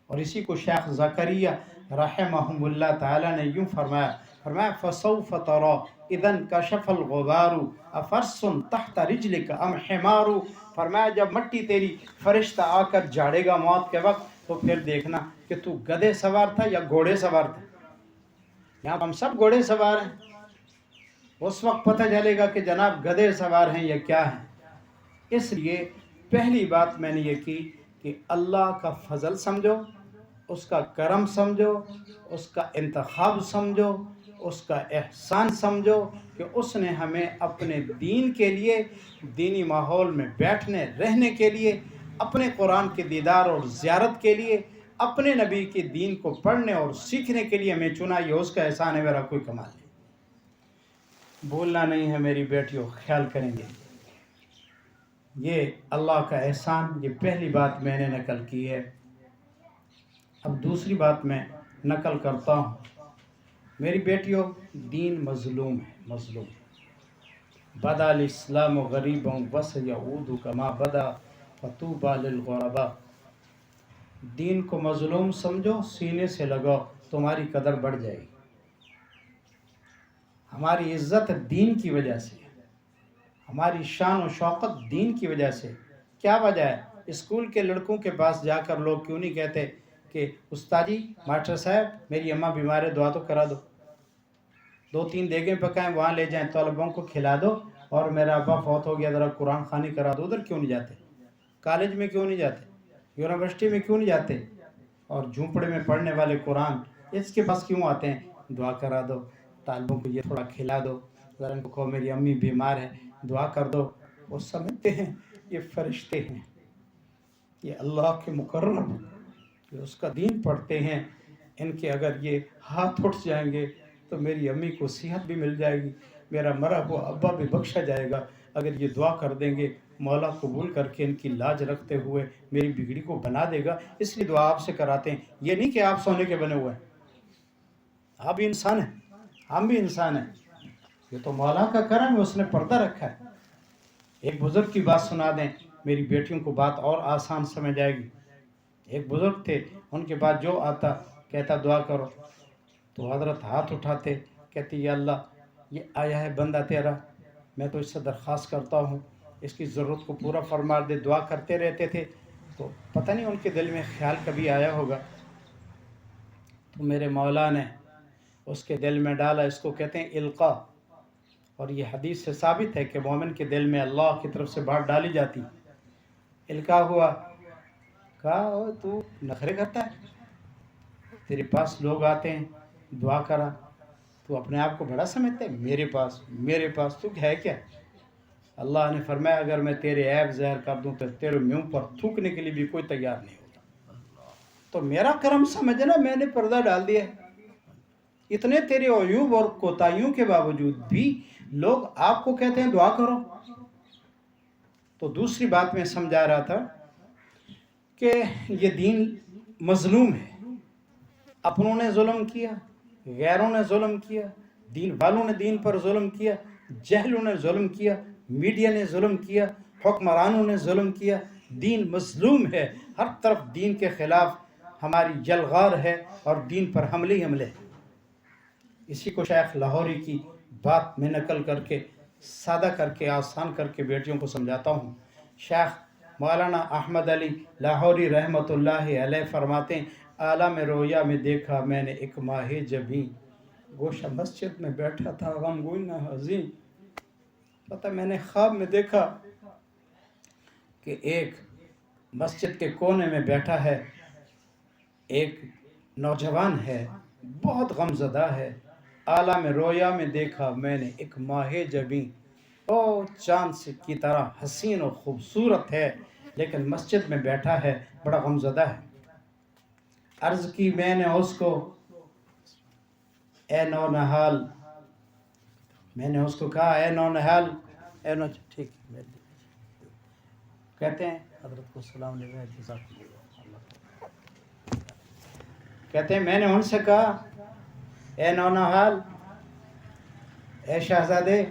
اور اسی کو شیخ زکریا رحمہم اللہ تعالیٰ نے یوں فرمایا فَسَوْفَ تَرَى اِذَا انْكَشَفَ الْغُبَارُ أَفَرْسٌ تَحْتَ رِجْلِكَ أَمْ حِمَارُ۔ فرمایا جب مٹی تیری فرشتہ آ کر جھاڑے گا موت کے وقت تو پھر دیکھنا کہ تو گدھے سوار تھا یا گھوڑے سوار تھا. یہاں ہم سب گھوڑے سوار ہیں. اس وقت پتہ چلے گا کہ جناب گدھے سوار ہیں یا کیا ہیں. اس لیے پہلی بات میں نے یہ کی کہ اللہ کا فضل سمجھو، اس کا کرم سمجھو، اس کا انتخاب سمجھو، اس کا احسان سمجھو کہ اس نے ہمیں اپنے دین کے لیے، دینی ماحول میں بیٹھنے رہنے کے لیے، اپنے قرآن کے دیدار اور زیارت کے لیے، اپنے نبی کے دین کو پڑھنے اور سیکھنے کے لیے ہمیں چنا. یہ اس کا احسان ہے، میرا کوئی کمال نہیں. بھولنا نہیں ہے میری بیٹیوں، خیال کریں گے. یہ اللہ کا احسان. یہ پہلی بات میں نے نقل کی ہے. اب دوسری بات میں نقل کرتا ہوں. میری بیٹیوں، دین مظلوم ہے، مظلوم. بدا الاسلام غریبا وسیعود کما بدا فطوبی للغرباء. دین کو مظلوم سمجھو، سینے سے لگاؤ، تمہاری قدر بڑھ جائے گی. ہماری عزت دین کی وجہ سے، ہماری شان و شوقت دین کی وجہ سے. کیا وجہ ہے؟ اسکول کے لڑکوں کے پاس جا کر لوگ کیوں نہیں کہتے کہ استاد جی، ماسٹر صاحب، میری اماں بیمار ہے، دعا تو کرا دو. 2-3 دیگیں پکائیں، وہاں لے جائیں، طلبوں کو کھلا دو، اور میرا ابا فوت ہو گیا، ذرا قرآن خوانی کرا دو. ادھر کیوں نہیں جاتے؟ کالج میں کیوں نہیں جاتے؟ یونیورسٹی میں کیوں نہیں جاتے؟ اور جھونپڑے میں پڑھنے والے قرآن اس کے پاس کیوں آتے ہیں؟ دعا کرا دو، طالبوں کو یہ تھوڑا کھلا دو، ذرا ان کو کہو میری امی بیمار ہے، دعا کر دو. وہ سمجھتے ہیں یہ فرشتے ہیں، یہ اللہ کے مقرب، یہ اس کا دین پڑھتے ہیں. ان کے اگر یہ ہاتھ اٹھ جائیں گے تو میری امی کو صحت بھی مل جائے گی، میرا مرا ہوا ابا بھی بخشا جائے گا. اگر یہ دعا کر دیں گے، مولا قبول کر کے ان کی لاج رکھتے ہوئے میری بگڑی کو بنا دے گا. اس لیے دعا آپ سے کراتے ہیں. یہ نہیں کہ آپ سونے کے بنے ہوئے ہیں، آپ بھی انسان ہیں، ہم بھی انسان ہیں. یہ تو مولا کا کرم ہے، اس نے پردہ رکھا ہے. ایک بزرگ کی بات سنا دیں، میری بیٹیوں کو بات اور آسان سمجھ آئے گی. ایک بزرگ تھے، ان کے بعد جو آتا کہتا دعا کرو، تو حضرت ہاتھ اٹھاتے، کہتی یا اللہ، یہ آیا ہے بندہ تیرا، میں تو اس سے درخواست کرتا ہوں اس کی ضرورت کو پورا فرما دے. دعا کرتے رہتے تھے. تو پتہ نہیں ان کے دل میں خیال کبھی آیا ہوگا، تو میرے مولا نے اس کے دل میں ڈالا. اس کو کہتے ہیں القا، اور یہ حدیث سے ثابت ہے کہ مومن کے دل میں اللہ کی طرف سے بات ڈالی جاتی. القا ہوا. کہا او تو نخرے کرتا ہے، تیرے پاس لوگ آتے ہیں، دعا کرا، تو اپنے آپ کو بڑا سمجھتا ہے، میرے پاس تو ہے کیا؟ اللہ نے فرمایا اگر میں تیرے عیب ظاہر کر دوں تو تیرے منہ پر تھوکنے کے لیے بھی کوئی تیار نہیں ہوتا. تو میرا کرم سمجھنا، میں نے پردہ ڈال دیا ہے. اتنے تیرے عیوب اور کوتاہیوں کے باوجود بھی لوگ آپ کو کہتے ہیں دعا کرو. تو دوسری بات میں سمجھا رہا تھا کہ یہ دین مظلوم ہے. اپنوں نے ظلم کیا، غیروں نے ظلم کیا، دین والوں نے دین پر ظلم کیا، جہلوں نے ظلم کیا، میڈیا نے ظلم کیا، حکمرانوں نے ظلم کیا. دین مظلوم ہے، ہر طرف دین کے خلاف ہماری یلغار ہے اور دین پر حملے ہی حملے. اسی کو شیخ لاہوری کی بات میں نقل کر کے، سادہ کر کے، آسان کر کے بیٹیوں کو سمجھاتا ہوں. شیخ مولانا احمد علی لاہوری رحمۃ اللہ علیہ فرماتے ہیں عالم رویا میں دیکھا میں نے ایک ماہ جبیں، گوشہ مسجد میں بیٹھا تھا غم گوئنہ حزین. پتہ میں نے خواب میں دیکھا کہ ایک مسجد کے کونے میں بیٹھا ہے، ایک نوجوان ہے، بہت غم زدہ ہے. عالم رویا میں دیکھا میں نے ایک ماہ جبیں، او چاند سے کی طرح حسین و خوبصورت ہے، لیکن مسجد میں بیٹھا ہے، بڑا غم زدہ ہے. عرض کی میں نے اس کو، اے نو نحال، میں نے اس کو کہا اے نو نحال، اے نو، ٹھیک ہے، کہتے ہیں حضرت کو سلام علیہ جزاک اللہ. کہتے ہیں میں نے ان سے کہا اے نو نحال، اے شہزادے،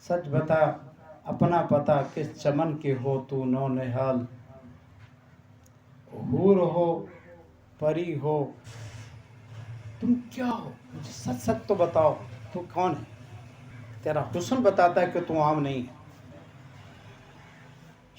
سچ بتا اپنا پتہ کس چمن کے ہو تو نو نحال، حور ہو پری ہو تم کیا ہو؟ مجھے سچ سچ تو بتاؤ، تو کون ہے؟ تیرا حسن بتاتا ہے کہ تو عام نہیں ہے.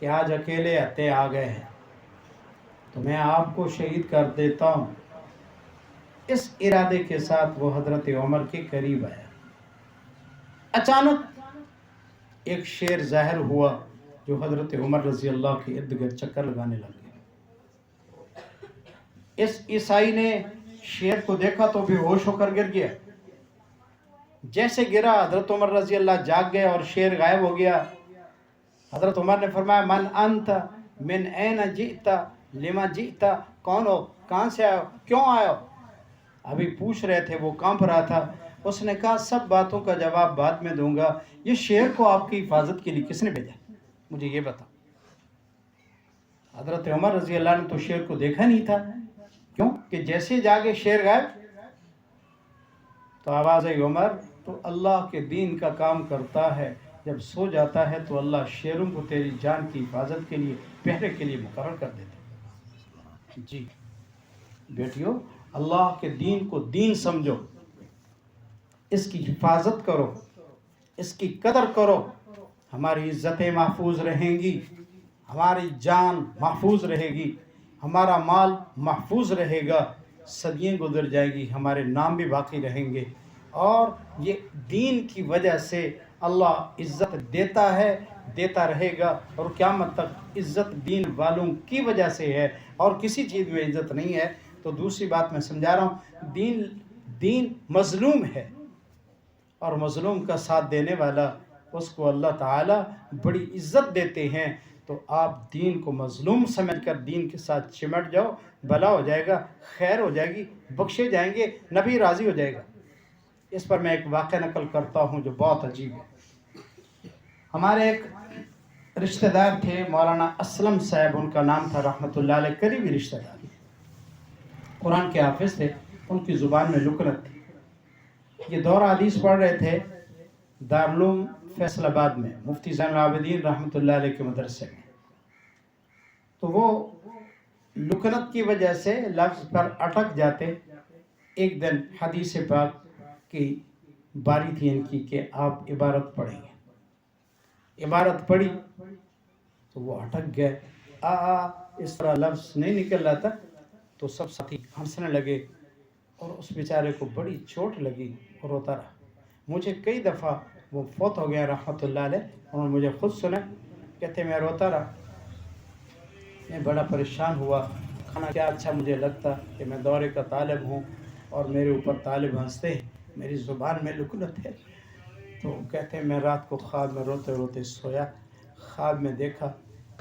کہ آج اکیلے ہتے آ گئے ہیں تو میں آپ کو شہید کر دیتا ہوں۔ اس ارادے کے ساتھ وہ حضرت عمر کے قریب آیا۔ اچانک ایک شیر ظاہر ہوا جو حضرت عمر رضی اللہ کے ارد گرد چکر لگانے لگ گیا۔ اس عیسائی نے شیر کو دیکھا تو بے ہوش ہو کر گر گیا۔ جیسے گرا حضرت عمر رضی اللہ جاگ گئے اور شیر غائب ہو گیا۔ حضرت عمر نے فرمایا من انت من این جئت لما جئت، کون ہو، کہاں سے آئے ہو، کیوں آئے ہو؟ ابھی پوچھ رہے تھے، وہ کانپ رہا تھا۔ اس نے کہا سب باتوں کا جواب بعد میں دوں گا، یہ شیر کو آپ کی حفاظت کے لیے کس نے بھیجا، مجھے یہ بتا۔ حضرت عمر رضی اللہ نے تو شیر کو دیکھا نہیں تھا، کیوں کہ جیسے جاگے شیر غائب۔ تو آواز عمر تو اللہ کے دین کا کام کرتا ہے، جب سو جاتا ہے تو اللہ شیروں کو تیری جان کی حفاظت کے لیے، پہرے کے لیے مقرر کر دیتے۔ جی بیٹیو، اللہ کے دین کو دین سمجھو، اس کی حفاظت کرو، اس کی قدر کرو، ہماری عزتیں محفوظ رہیں گی، ہماری جان محفوظ رہے گی، ہمارا مال محفوظ رہے گا، صدیاں گزر جائے گی، ہمارے نام بھی باقی رہیں گے۔ اور یہ دین کی وجہ سے اللہ عزت دیتا ہے، دیتا رہے گا، اور قیامت تک عزت دین والوں کی وجہ سے ہے، اور کسی چیز میں عزت نہیں ہے۔ تو دوسری بات میں سمجھا رہا ہوں، دین مظلوم ہے، اور مظلوم کا ساتھ دینے والا اس کو اللہ تعالیٰ بڑی عزت دیتے ہیں۔ تو آپ دین کو مظلوم سمجھ کر دین کے ساتھ چمٹ جاؤ، بھلا ہو جائے گا، خیر ہو جائے گی، بخشے جائیں گے، نبی راضی ہو جائے گا۔ اس پر میں ایک واقعہ نقل کرتا ہوں جو بہت عجیب ہے۔ ہمارے ایک رشتہ دار تھے، مولانا اسلم صاحب ان کا نام تھا، رحمۃ اللہ علیہ، قریبی رشتہ دار، قرآن کے حافظ تھے، ان کی زبان میں لکنت تھی۔ یہ دور حدیث پڑھ رہے تھے دارالعلوم فیصل آباد میں، مفتی زین العابدین رحمۃ اللہ علیہ کے مدرسے میں۔ تو وہ لکنت کی وجہ سے لفظ پر اٹک جاتے۔ ایک دن حدیث پاک کی باری تھی ان کی کہ آپ عبارت پڑھیں گے، عبارت پڑھی تو وہ اٹک گئے، اس طرح لفظ نہیں نکل رہا تھا۔ تو سب ساتھی ہنسنے لگے اور اس بیچارے کو بڑی چوٹ لگی اور روتا رہا۔ مجھے کئی دفعہ، وہ فوت ہو گیا رحمۃ اللہ علیہ، انہوں نے مجھے خود سنا، کہتے میں روتا رہا، میں بڑا پریشان ہوا، کھانا کیا اچھا مجھے لگتا کہ میں دورے کا طالب ہوں اور میرے اوپر طالب ہنستے ہیں، میری زبان میں لکنت ہے۔ تو کہتے ہیں میں رات کو خواب میں روتے روتے سویا، خواب میں دیکھا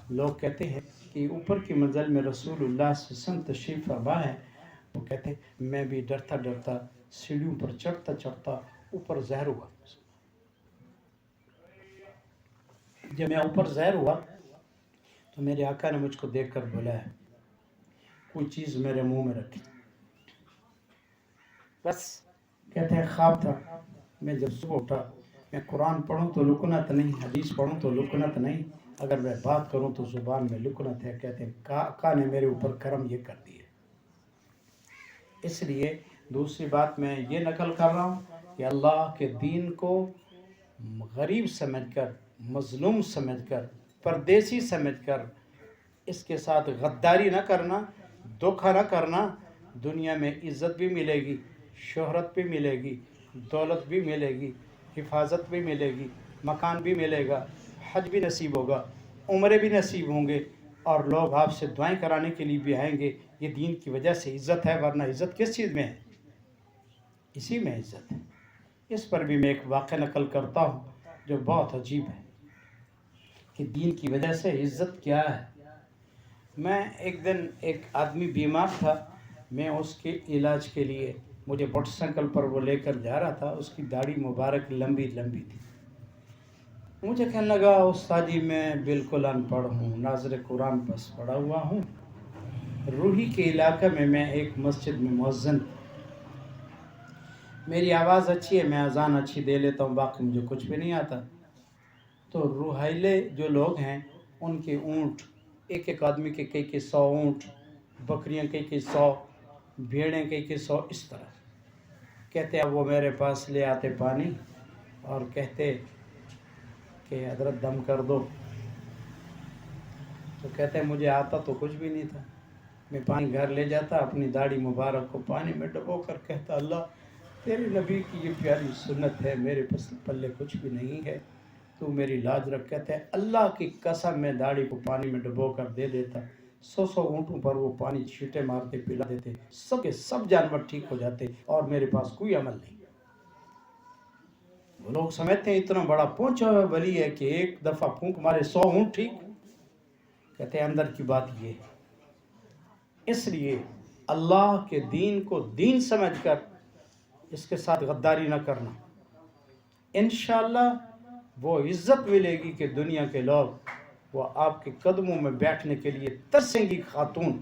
لوگ کہتے ہیں کہ اوپر کی منزل میں رسول اللہ صلی اللہ علیہ وسلم تشریف فرما ہے۔ وہ کہتے ہیں میں بھی ڈرتا ڈرتا سیڑھیوں پر چڑھتا چڑھتا اوپر ظاہر ہوا۔ جب میں اوپر ظاہر ہوا تو میرے آقا نے مجھ کو دیکھ کر بلایا، کوئی چیز میرے منہ میں رکھی، بس کہتے ہیں خواب تھا۔ میں جب صبح اٹھا، میں قرآن پڑھوں تو لکنت نہیں، حدیث پڑھوں تو لکنت نہیں، اگر میں بات کروں تو زبان میں لکنت ہے۔ کہتے ہیں آقا نے میرے اوپر کرم یہ کر دیا۔ اس لیے دوسری بات میں یہ نقل کر رہا ہوں کہ اللہ کے دین کو غریب سمجھ کر، مظلوم سمجھ کر، پردیسی سمجھ کر اس کے ساتھ غداری نہ کرنا، دھوکہ نہ کرنا۔ دنیا میں عزت بھی ملے گی، شہرت بھی ملے گی، دولت بھی ملے گی، حفاظت بھی ملے گی، مکان بھی ملے گا، حج بھی نصیب ہوگا، عمرے بھی نصیب ہوں گے، اور لوگ آپ سے دعائیں کرانے کے لیے بھی آئیں گے۔ یہ دین کی وجہ سے عزت ہے، ورنہ عزت کس چیز میں ہے؟ اسی میں عزت ہے۔ اس پر بھی میں ایک واقعہ نقل کرتا ہوں جو بہت عجیب ہے کہ دین کی وجہ سے عزت کیا ہے۔ میں ایک دن، ایک آدمی بیمار تھا، میں اس کے علاج کے لیے، مجھے موٹر سائیکل پر وہ لے کر جا رہا تھا، اس کی داڑھی مبارک لمبی لمبی تھی۔ مجھے کہنے لگا استاد جی میں بالکل ان پڑھ ہوں، ناظر قرآن بس پڑھا ہوا ہوں، روحی کے علاقے میں ایک مسجد میں مؤذن، میری آواز اچھی ہے، میں اذان اچھی دے لیتا ہوں، باقی مجھے کچھ بھی نہیں آتا۔ تو روحائلے جو لوگ ہیں ان کے اونٹ، ایک ایک آدمی کے کئی 100 اونٹ، بکریاں کئی 100، بھیڑیں کئی 100، اس طرح کہتے اب وہ میرے پاس لے آتے پانی اور کہتے کہ حضرت دم کر دو۔ تو کہتے ہیں مجھے آتا تو کچھ بھی نہیں تھا، میں پانی گھر لے جاتا، اپنی داڑھی مبارک کو پانی میں ڈبو کر کہتا اللہ تیرے نبی کی یہ پیاری سنت ہے، میرے پلے کچھ بھی نہیں ہے، تو میری لاج رکھ. کہتے ہیں اللہ کی قسم میں داڑھی کو پانی میں ڈبو کر دے دیتا، 100 اونٹوں پر وہ پانی چھینٹے مارتے پلا دیتے، سب کے سب جانور ٹھیک ہو جاتے اور میرے پاس کوئی عمل نہیں. وہ لوگ سمجھتے ہیں اتنا بڑا پہنچا ہوا ولی ہے کہ ایک دفعہ پھونک مارے 100 اونٹ ٹھیک. کہتے ہیں اندر کی بات یہ ہے. اس لیے اللہ کے دین کو دین سمجھ کر اس کے ساتھ غداری نہ کرنا. انشاءاللہ وہ عزت ملے گی کہ دنیا کے لوگ وہ آپ کے قدموں میں بیٹھنے کے لیے ترسیں گی. خاتون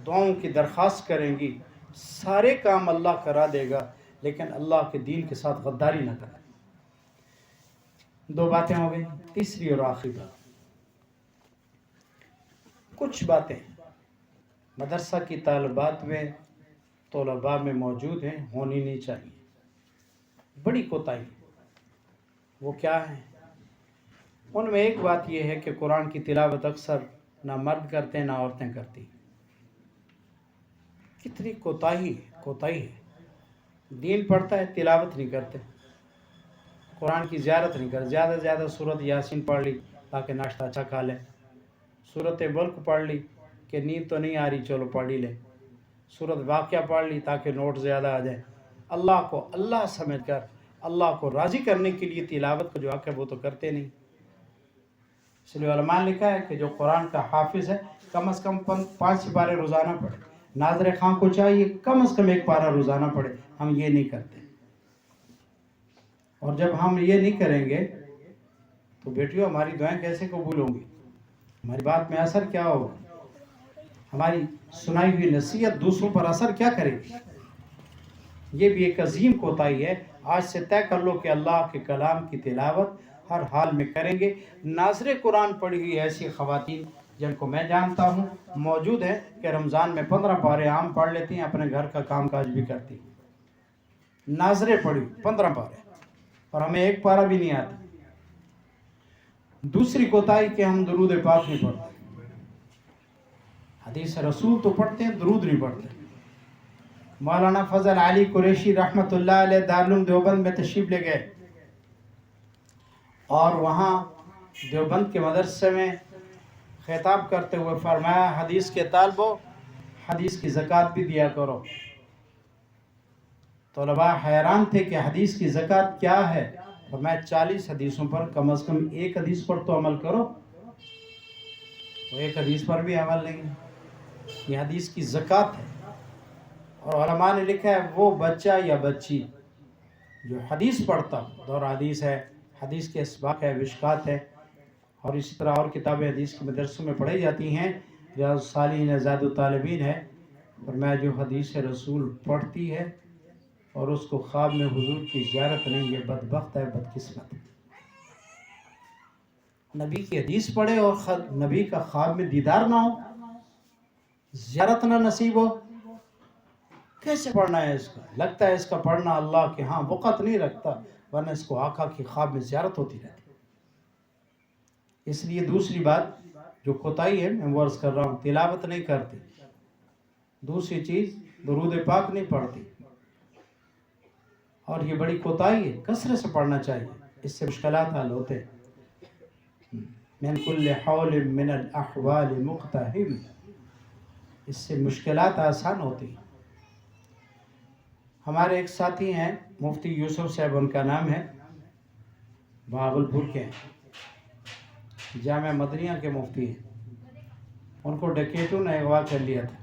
دعاؤں کی درخواست کریں گی، سارے کام اللہ کرا دے گا، لیکن اللہ کے دین کے ساتھ غداری نہ کریں. 2 باتیں ہو گئی. تیسری اور آخری بات، کچھ باتیں مدرسہ کی طالبات میں طلباء میں موجود ہیں، ہونی نہیں چاہیے. بڑی کوتاہی. وہ کیا ہے؟ ان میں ایک بات یہ ہے کہ قرآن کی تلاوت اکثر نہ مرد کرتے ہیں نہ عورتیں کرتی. کتنی کوتاہی ہے. دین پڑھتا ہے، تلاوت نہیں کرتے، قرآن کی زیارت نہیں کرتے. زیادہ سے زیادہ سورت یاسین پڑھ لی تاکہ ناشتہ اچھا کھا لیں، سورت ملک پڑھ لی کہ نیند تو نہیں آ رہی چلو پڑھ ہی لیں، سورت واقعہ پڑھ لی تاکہ نوٹ زیادہ آ جائیں. اللہ کو اللہ سمجھ کر اللہ کو راضی کرنے کے لیے تلاوت کو جو حق ہے وہ تو کرتے نہیں. اس لیے علماء نے لکھا ہے کہ جو قرآن کا حافظ ہے کم از کم 5 پارے روزانہ پڑھے. ناظر خان کو چاہیے کم از کم 1 پارہ روزانہ پڑھے. ہم یہ نہیں کرتے، اور جب ہم یہ نہیں کریں گے تو بیٹیوں ہماری دعائیں کیسے قبول ہوں گی؟ ہماری بات میں اثر کیا ہوگا؟ ہماری سنائی ہوئی نصیحت دوسروں پر اثر کیا کرے گی؟ یہ بھی ایک عظیم کوتاہی ہے. آج سے طے کر لو کہ اللہ کے کلام کی تلاوت ہر حال میں کریں گے. ناظر قرآن پڑھی ہوئی ایسی خواتین جن کو میں جانتا ہوں موجود ہیں کہ رمضان میں 15 پارے عام پڑھ لیتی ہیں، اپنے گھر کا کام کاج بھی کرتی ہیں. ناظریں پڑھی 15 پارے، اور ہمیں 1 پارہ بھی نہیں آتا. دوسری کوتاہی کہ ہم درود پاک نہیں پڑھتے. حدیث رسول تو پڑھتے ہیں، درود نہیں پڑھتے. مولانا فضل علی قریشی رحمۃ اللہ علیہ دارالعلوم دیوبند میں تشریف لے گئے، اور وہاں دیوبند کے مدرسے میں خطاب کرتے ہوئے فرمایا حدیث کے طالبو حدیث کی زکوٰۃ بھی دیا کرو. طلباء حیران تھے کہ حدیث کی زکوٰۃ کیا ہے. فرمایا 40 حدیثوں پر کم از کم 1 حدیث پر تو عمل کرو. وہ 1 حدیث پر بھی عمل نہیں. یہ حدیث کی زکوٰۃ ہے. اور علماء نے لکھا ہے وہ بچہ یا بچی جو حدیث پڑھتا، دور حدیث ہے، حدیث کے اسباق ہے، مشکات ہے، اور اسی طرح اور کتابیں حدیث کے مدرسوں میں پڑھی جاتی ہیں، ریاض الصالحین ہے، زاد الطالبین ہے. فرمایا جو حدیث رسول پڑھتی ہے اور اس کو خواب میں حضور کی زیارت نہیں، یہ بدبخت ہے، بدقسمت ہے. نبی کی حدیث پڑھے اور نبی کا خواب میں دیدار نہ ہو، زیارت نہ نصیب ہو، کیسے پڑھنا ہے اس کا؟ لگتا ہے اس کا پڑھنا اللہ کے ہاں وقت نہیں رکھتا، ورنہ اس کو آقا کی خواب میں زیارت ہوتی رہتی. اس لیے دوسری بات جو کوتاہی ہے میں وہ عرض کر رہا ہوں، تلاوت نہیں کرتی. دوسری چیز درود پاک نہیں پڑھتی، اور یہ بڑی کوتاہی ہے. کثرت سے پڑھنا چاہیے، اس سے مشکلات حل ہوتے ہیں. من کل حول من الاحوال مقتحم، اس سے مشکلات آسان ہوتی ہیں. ہمارے ایک ساتھی ہیں مفتی یوسف صاحب، ان کا نام ہے، بہاولپور کے ہیں، جامعہ مدنیہ کے مفتی ہیں. ان کو ڈکیتوں نے اغوا کر لیا تھا،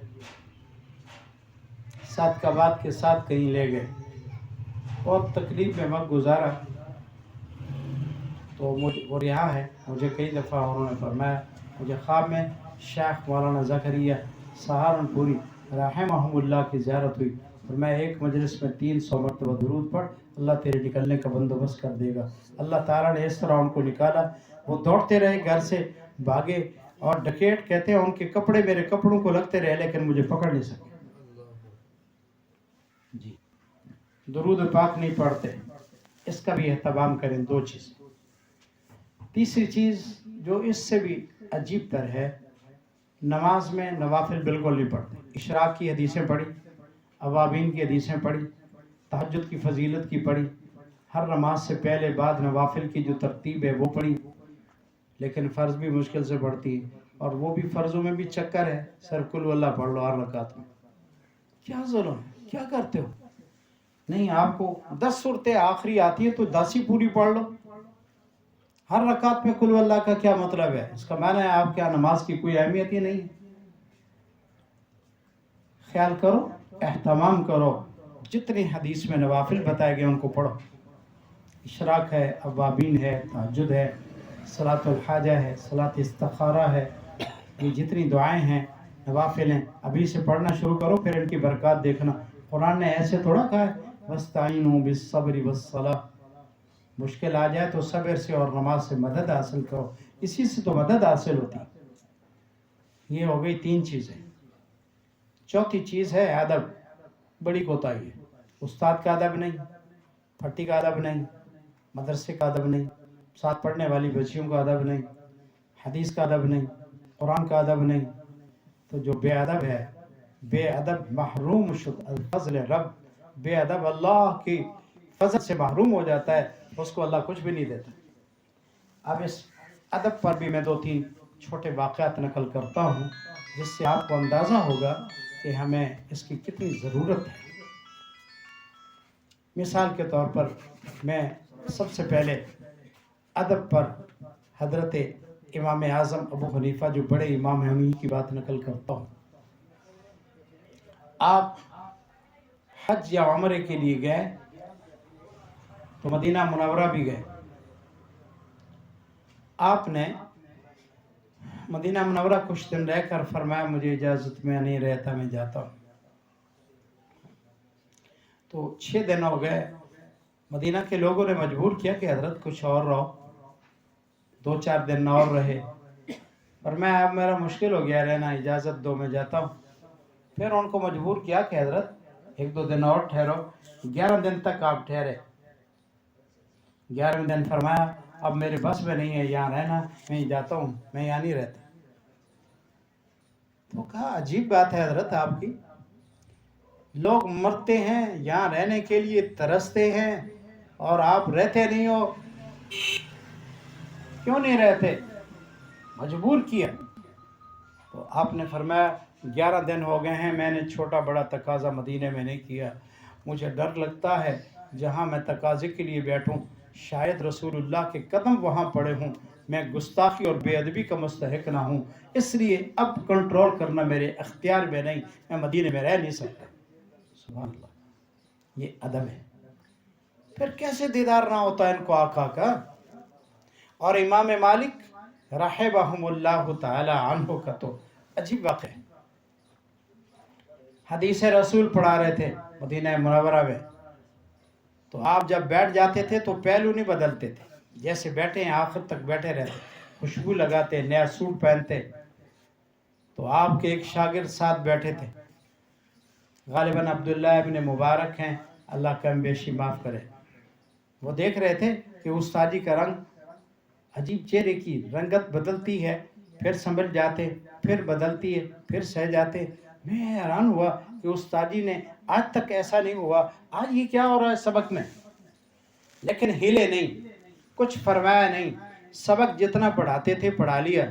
7 کباب کے ساتھ کہیں لے گئے، بہت تکلیف میں وقت گزارا. تو وہ رہا ہے. مجھے کئی دفعہ انہوں نے فرمایا، مجھے خواب میں شیخ مولانا زکریا سہارنپوری رحمہم اللہ کی زیارت ہوئی، اور میں ایک مجلس میں 300 مرتبہ درود پڑھ، اللہ تیرے نکلنے کا بندوبست کر دے گا. اللہ تعالیٰ نے اس طرح ان کو نکالا. وہ دوڑتے رہے، گھر سے بھاگے، اور ڈکیت کہتے ہیں ان کے کپڑے میرے کپڑوں کو لگتے رہے لیکن مجھے پکڑ نہیں سکے. جی درود پاک نہیں پڑھتے، اس کا بھی اہتمام کریں. 2 چیزیں. تیسری چیز جو اس سے بھی عجیب تر ہے، نماز میں نوافل بالکل نہیں پڑھتے. اشراق کی حدیثیں پڑھی، اوابین کی حدیثیں پڑھی، تہجد کی فضیلت کی پڑھی، ہر نماز سے پہلے بعد نوافل کی جو ترتیب ہے وہ پڑھی، لیکن فرض بھی مشکل سے پڑھتی ہے، اور وہ بھی فرضوں میں بھی چکر ہے. سر کل واللہ پڑھ لو ہر رکعت میں. کیا ظلم ہے، کیا کرتے ہو؟ نہیں، آپ کو 10 صورتیں آخری آتی ہے تو 10 ہی پوری پڑھ لو. ہر رکعت میں کل واللہ کا کیا مطلب ہے؟ اس کا معنی ہے آپ کیا نماز کی کوئی اہمیت ہی نہیں ہے؟ خیال کرو، اہتمام کرو، جتنی حدیث میں نوافل بتائے گئے ان کو پڑھو. اشراق ہے، اوابین ہے، تہجد ہے، صلاۃ الحاجہ ہے، صلاۃ استخارہ ہے، یہ جتنی دعائیں ہیں نوافل ہیں، ابھی سے پڑھنا شروع کرو، پھر ان کی برکات دیکھنا. قرآن نے ایسے تھوڑا کہا ہے وَاسْتَعِينُوا بِالصَّبْرِ وَالصَّلَاةِ، مشکل آ جائے تو صبر سے اور نماز سے مدد حاصل کرو، اسی سے تو مدد حاصل ہوتی. یہ ہو گئی 3 چیزیں. چوتھی چیز ہے ادب. بڑی کوتاہی ہے. استاد کا ادب نہیں، پھٹی کا ادب نہیں، مدرسے کا ادب نہیں، ساتھ پڑھنے والی بچیوں کا ادب نہیں، حدیث کا ادب نہیں، قرآن کا ادب نہیں. تو جو بے ادب ہے، بے ادب محروم شد الفضل رب، بے ادب اللہ کی فضل سے محروم ہو جاتا ہے، اس کو اللہ کچھ بھی نہیں دیتا. اب اس ادب پر بھی میں 2-3 چھوٹے واقعات نقل کرتا ہوں، جس سے آپ کو اندازہ ہوگا کہ ہمیں اس کی کتنی ضرورت ہے. مثال کے طور پر میں سب سے پہلے ادب پر حضرت امام اعظم ابو حنیفہ جو بڑے امام ہیں انہی کی بات نقل کرتا ہوں. آپ حج یا عمرے کے لیے گئے تو مدینہ منورہ بھی گئے. آپ نے مدینہ منورہ کچھ دن رہ کر فرمایا مجھے اجازت میں نہیں رہتا، میں جاتا ہوں. تو 6 دن ہو گئے. مدینہ کے لوگوں نے مجبور کیا کہ حضرت کچھ اور رہو، 2-4 دن اور رہے. فرمایا اب میرا مشکل ہو گیا رہنا، اجازت دو، میں جاتا ہوں. پھر ان کو مجبور کیا کہ حضرت 1-2 دن اور ٹھہرو. 11 دن تک آپ ٹھہرے. 11ویں دن فرمایا اب میرے بس میں نہیں ہے یہاں رہنا، میں جاتا ہوں، میں یہاں نہیں رہتا. تو کہا عجیب بات ہے حضرت آپ کی، لوگ مرتے ہیں یہاں رہنے کے لیے ترستے ہیں اور آپ رہتے نہیں ہو، کیوں نہیں رہتے؟ مجبور کیا. تو آپ نے فرمایا 11 دن ہو گئے ہیں، میں نے چھوٹا بڑا تقاضا مدینے میں نہیں کیا. مجھے ڈر لگتا ہے جہاں میں تقاضے کے لیے بیٹھوں شاید رسول اللہ کے قدم وہاں پڑے ہوں، میں گستاخی اور بے ادبی کا مستحق نہ ہوں، اس لیے اب کنٹرول کرنا میرے اختیار میں نہیں، میں مدینے میں رہ نہیں سکتا. سبحان اللہ، یہ ادب ہے. پھر کیسے دیدار نہ ہوتا ہے ان کو آقا کا. اور امام مالک رحمہم اللہ تعالی عنہ کا تو عجیب واقع ہے. حدیث رسول پڑھا رہے تھے مدینہ منورہ میں، تو آپ جب بیٹھ جاتے تھے تو پہلو نہیں بدلتے تھے، جیسے بیٹھے ہیں آخر تک بیٹھے رہتے، خوشبو لگاتے، نیا سوٹ پہنتے. تو آپ کے ایک شاگرد ساتھ بیٹھے تھے، غالباً عبداللہ ابن مبارک ہیں، اللہ کم بیشی معاف کرے. وہ دیکھ رہے تھے کہ استادی کا رنگ عجیب، چہرے کی رنگت بدلتی ہے، پھر سنبھل جاتے، پھر بدلتی ہے، پھر سہ جاتے. میں حیران ہوا کہ استادی نے آج تک ایسا نہیں ہوا، آج یہ کیا ہو رہا ہے سبق میں. لیکن ہلے نہیں، کچھ فرمایا نہیں. سبق جتنا پڑھاتے تھے پڑھا لیا.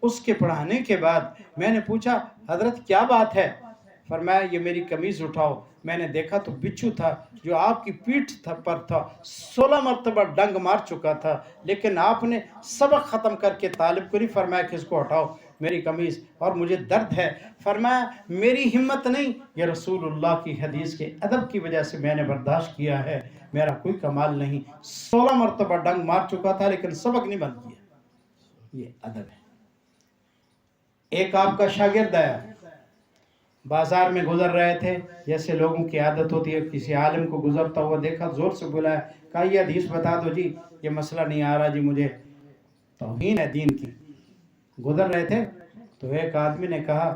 اس کے پڑھانے کے بعد میں نے پوچھا حضرت کیا بات ہے؟ فرمایا یہ میری قمیض اٹھاؤ. میں نے دیکھا تو بچھو تھا جو آپ کی پیٹھ پر تھا، 16 مرتبہ ڈنگ مار چکا تھا، لیکن آپ نے سبق ختم کر کے طالب کو نہیں فرمایا کہ اس کو ہٹاؤ میری قمیض، اور مجھے درد ہے. فرمایا میری ہمت نہیں، یہ رسول اللہ کی حدیث کے ادب کی وجہ سے میں نے برداشت کیا ہے، میرا کوئی کمال نہیں. 16 مرتبہ ڈنگ مار چکا تھا لیکن سبق نہیں بند کیا. یہ ادب ہے. ایک آپ کا شاگرد آیا، بازار میں گزر رہے تھے، جیسے لوگوں کی عادت ہوتی ہے، کسی عالم کو گزرتا ہوا دیکھا، زور سے بلایا، کہا یہ حدیث بتا دو جی، یہ مسئلہ نہیں آ رہا جی مجھے. توہین ہے دین کی. گزر رہے تھے تو ایک آدمی نے کہا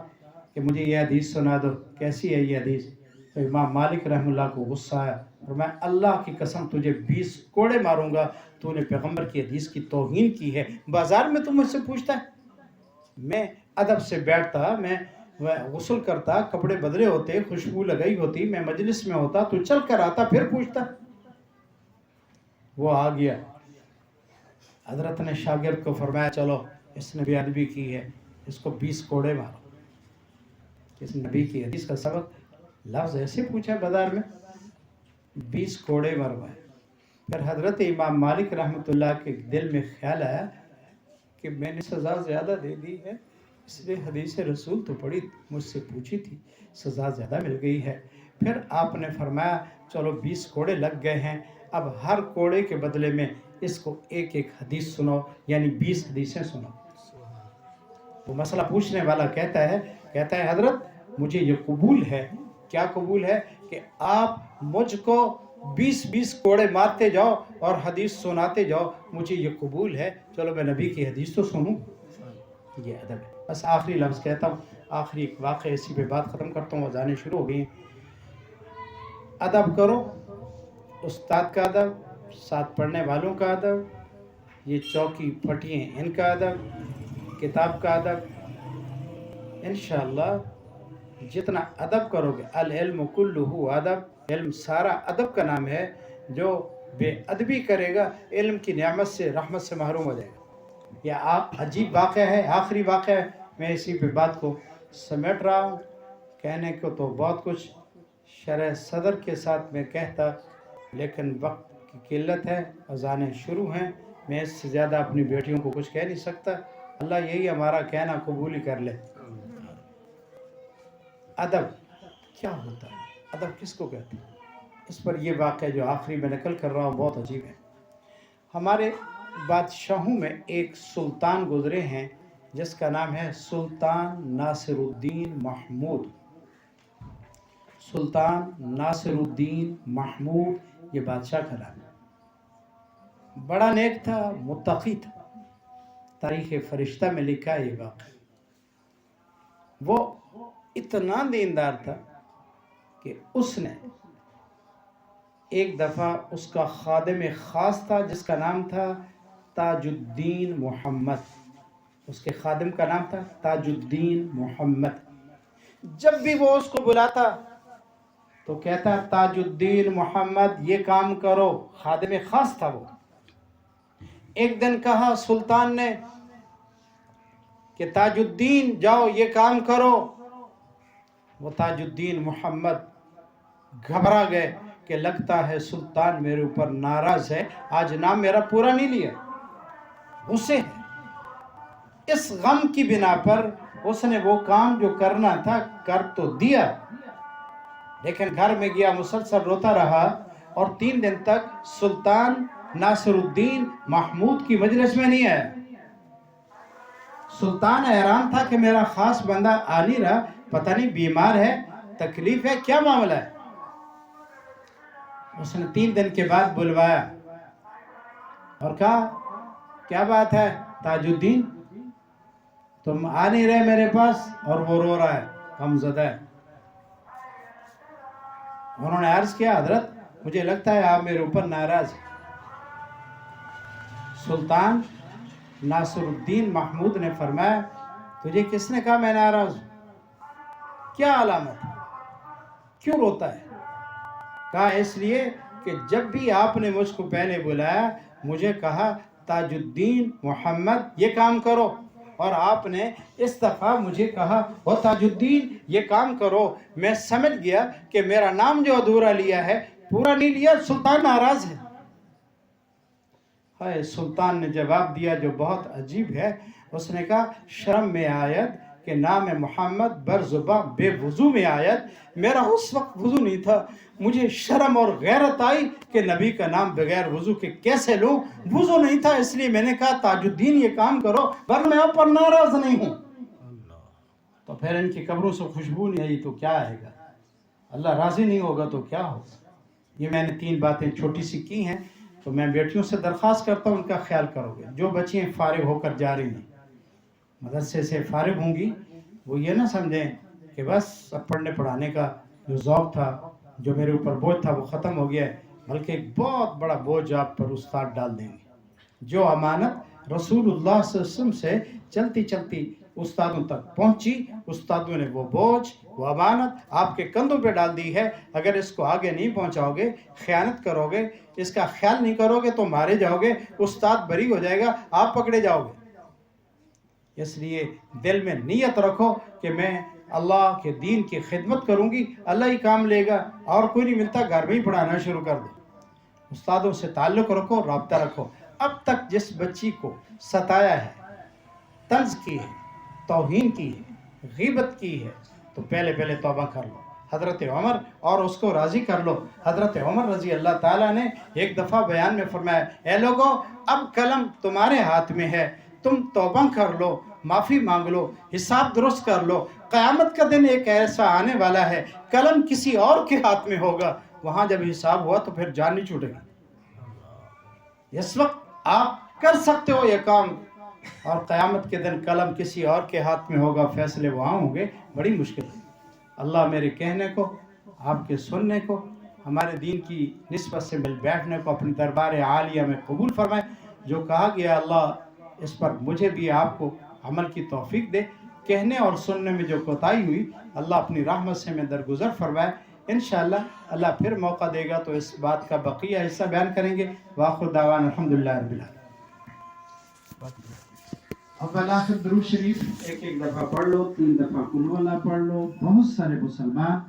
کہ مجھے یہ حدیث سنا دو. کیسی ہے یہ حدیث؟ تو امام مالک رحمہ اللہ کو غصہ آیا اور میں اللہ کی قسم تجھے 20 کوڑے ماروں گا، تو نے پیغمبر کی حدیث کی توہین کی ہے، بازار میں تم مجھ سے پوچھتا ہے؟ میں ادب سے بیٹھتا، میں غسل کرتا، کپڑے بدلے ہوتے، خوشبو لگائی ہوتی، میں مجلس میں ہوتا، تو چل کر آتا پھر پوچھتا۔ وہ آ گیا، حضرت نے شاگرد کو فرمایا چلو اس نے بھی ادبی کی ہے، اس کو 20 کوڑے مارو۔ اس نبی کی حدیث کا سبق لفظ ایسے پوچھا بازار میں، 20 کوڑے مروائے۔ پھر حضرت امام مالک رحمۃ اللہ کے دل میں خیال آیا کہ میں نے سزا زیادہ دے دی ہے، اس لیے حدیث رسول تو پڑھی، مجھ سے پوچھی تھی، سزا زیادہ مل گئی ہے۔ پھر آپ نے فرمایا چلو 20 کوڑے لگ گئے ہیں، اب ہر کوڑے کے بدلے میں اس کو ایک ایک حدیث سنو، یعنی 20 حدیثیں سنو۔ تو مسئلہ پوچھنے والا کہتا ہے حضرت مجھے یہ قبول ہے۔ کیا قبول ہے؟ کہ آپ مجھ کو 20 کوڑے مارتے جاؤ اور حدیث سناتے جاؤ، مجھے یہ قبول ہے، چلو میں نبی کی حدیث تو سنوں۔ یہ ادب ہے۔ بس آخری لفظ کہتا ہوں، آخری ایک واقعہ اسی پہ بات ختم کرتا ہوں، اذانیں شروع ہو گئی ہیں۔ ادب کرو، استاد کا ادب، ساتھ پڑھنے والوں کا ادب، یہ چوکی پھٹی ہیں ان کا ادب، کتاب کا ادب۔ انشاءاللہ جتنا ادب کرو گے، العلم کلہ ادب، علم سارا ادب کا نام ہے، جو بے ادبی کرے گا علم کی نعمت سے، رحمت سے محروم ہو جائے گا۔ یہ عجیب واقعہ ہے، آخری واقعہ ہے، میں اسی پہ بات کو سمیٹ رہا ہوں۔ کہنے کو تو بہت کچھ شرح صدر کے ساتھ میں کہتا، لیکن وقت کی قلت ہے، اذانیں شروع ہیں، میں اس سے زیادہ اپنی بیٹیوں کو کچھ کہہ نہیں سکتا۔ اللہ یہی ہمارا کہنا قبول ہی کر لے۔ ادب کیا ہوتا ہے؟ ادب کس کو کہتے ہیں؟ اس پر یہ واقعہ جو آخری میں نقل کر رہا ہوں بہت عجیب ہے۔ ہمارے بادشاہوں میں ایک سلطان گزرے ہیں جس کا نام ہے سلطان ناصر الدین محمود۔ سلطان ناصر الدین محمود، یہ بادشاہ کا نام ہے۔ بڑا نیک تھا، متقی تھا، تاریخ فرشتہ میں لکھا ہے یہ واقعہ۔ وہ اتنا دیندار تھا کہ اس نے ایک دفعہ، اس کا خادم خاص تھا جس کا نام تھا تاج الدین محمد، اس کے خادم کا نام تھا تاج الدین محمد۔ جب بھی وہ اس کو بلاتا تو کہتا تاج الدین محمد یہ کام کرو، خادم خاص تھا وہ۔ ایک دن کہا سلطان نے کہ تاج الدین جاؤ یہ کام کرو، وہ تاج الدین محمد گھبرا گئے کہ لگتا ہے سلطان میرے اوپر ناراض ہے، آج نام میرا پورا نہیں لیا، غصے ہے۔ اس غم کی بنا پر اس نے وہ کام جو کرنا تھا کر تو دیا، لیکن گھر میں گیا مسلسل روتا رہا، اور 3 دن تک سلطان ناصر الدین محمود کی مجلس میں نہیں آیا۔ سلطان حیران تھا کہ میرا خاص بندہ آ نہیں رہا، پتہ نہیں بیمار ہے، تکلیف ہے، کیا معاملہ ہے۔ اس نے 3 دن کے بعد بلوایا اور کہا کیا بات ہے تاج الدین، تم آ نہیں رہے میرے پاس، اور وہ رو رہا ہے، غم زدہ ہے۔ انہوں نے عرض کیا حضرت مجھے لگتا ہے آپ میرے اوپر ناراض ہیں۔ سلطان ناصر الدین محمود نے فرمایا تجھے کس نے کہا میں ناراض ہوں؟ کیا علامت ہے؟ کیوں روتا ہے؟ کہا اس لیے کہ جب بھی آپ نے مجھ کو پہلے بلایا مجھے کہا تاج الدین محمد یہ کام کرو، اور آپ نے اس دفعہ مجھے کہا وہ تاج الدین یہ کام کرو، میں سمجھ گیا کہ میرا نام جو ادھورا لیا ہے پورا نہیں لیا، سلطان ناراض ہے۔ سلطان نے جواب دیا جو بہت عجیب ہے، اس نے کہا شرم میں آیت کہ نام محمد بر زباں بے وضو میں آیت، میرا اس وقت وضو نہیں تھا، مجھے شرم اور غیرت آئی کہ نبی کا نام بغیر وضو کے کیسے لوں، وضو نہیں تھا اس لیے میں نے کہا تاج الدین یہ کام کرو، ورنہ میں آپ پر ناراض نہیں ہوں۔ تو پھر ان کی قبروں سے خوشبو نہیں آئی تو کیا آئے گا؟ اللہ راضی نہیں ہوگا تو کیا ہوگا؟ یہ میں نے 3 باتیں چھوٹی سی کی ہیں، تو میں بیٹیوں سے درخواست کرتا ہوں ان کا خیال کرو گے۔ جو بچیاں فارغ ہو کر جا رہی ہیں، مدرسے سے فارغ ہوں گی، وہ یہ نہ سمجھیں کہ بس اب پڑھنے پڑھانے کا جو ذوق تھا، جو میرے اوپر بوجھ تھا، وہ ختم ہو گیا ہے، بلکہ ایک بہت بڑا بوجھ آپ پر استاد ڈال دیں گے۔ جو امانت رسول اللہ صلی اللہ علیہ وسلم سے چلتی چلتی استادوں تک پہنچی، استادوں نے وہ بوجھ، وہ امانت آپ کے کندھوں پہ ڈال دی ہے۔ اگر اس کو آگے نہیں پہنچاؤ گے، خیانت کرو گے، اس کا خیال نہیں کرو گے تو مارے جاؤ گے، استاد بری ہو جائے گا، آپ پکڑے جاؤ گے۔ اس لیے دل میں نیت رکھو کہ میں اللہ کے دین کی خدمت کروں گی، اللہ ہی کام لے گا، اور کوئی نہیں ملتا گھر میں ہی پڑھانا شروع کر دو۔ استادوں سے تعلق رکھو، رابطہ رکھو۔ اب تک جس بچی کو ستایا ہے، طنز کی ہے، توہین کی ہے، غیبت کی ہے، تو پہلے توبہ کر لو۔ حضرت عمر اور اس کو راضی کر لو۔ حضرت عمر رضی اللہ تعالیٰ نے ایک دفعہ بیان میں فرمایا، اے لوگو، اب قلم تمہارے ہاتھ میں ہے، تم توبہ کر لو، معافی مانگ لو، حساب درست کر لو۔ قیامت کا دن ایک ایسا آنے والا ہے، قلم کسی اور کے ہاتھ میں ہوگا، وہاں جب حساب ہوا تو پھر جان نہیں چھوٹے گی۔ اس وقت آپ کر سکتے ہو یہ کام، اور قیامت کے دن قلم کسی اور کے ہاتھ میں ہوگا، فیصلے وہاں ہوں گے، بڑی مشکل ہے۔ اللہ میرے کہنے کو، آپ کے سننے کو، ہمارے دین کی نسبت سے مل بیٹھنے کو اپنے دربار عالیہ میں قبول فرمائے۔ جو کہا گیا اللہ اس پر مجھے بھی آپ کو عمل کی توفیق دے۔ کہنے اور سننے میں جو کوتاہی ہوئی، اللہ اپنی رحمت سے میں درگزر فرمائے۔ انشاءاللہ اللہ پھر موقع دے گا تو اس بات کا بقیہ حصہ بیان کریں گے۔ وآخر دعوانا الحمدللہ رب العالمین۔ اول آخر درود شریف ایک دفعہ پڑھ لو، 3 دفعہ قل ہو اللہ پڑھ لو۔ بہت سارے مسلمان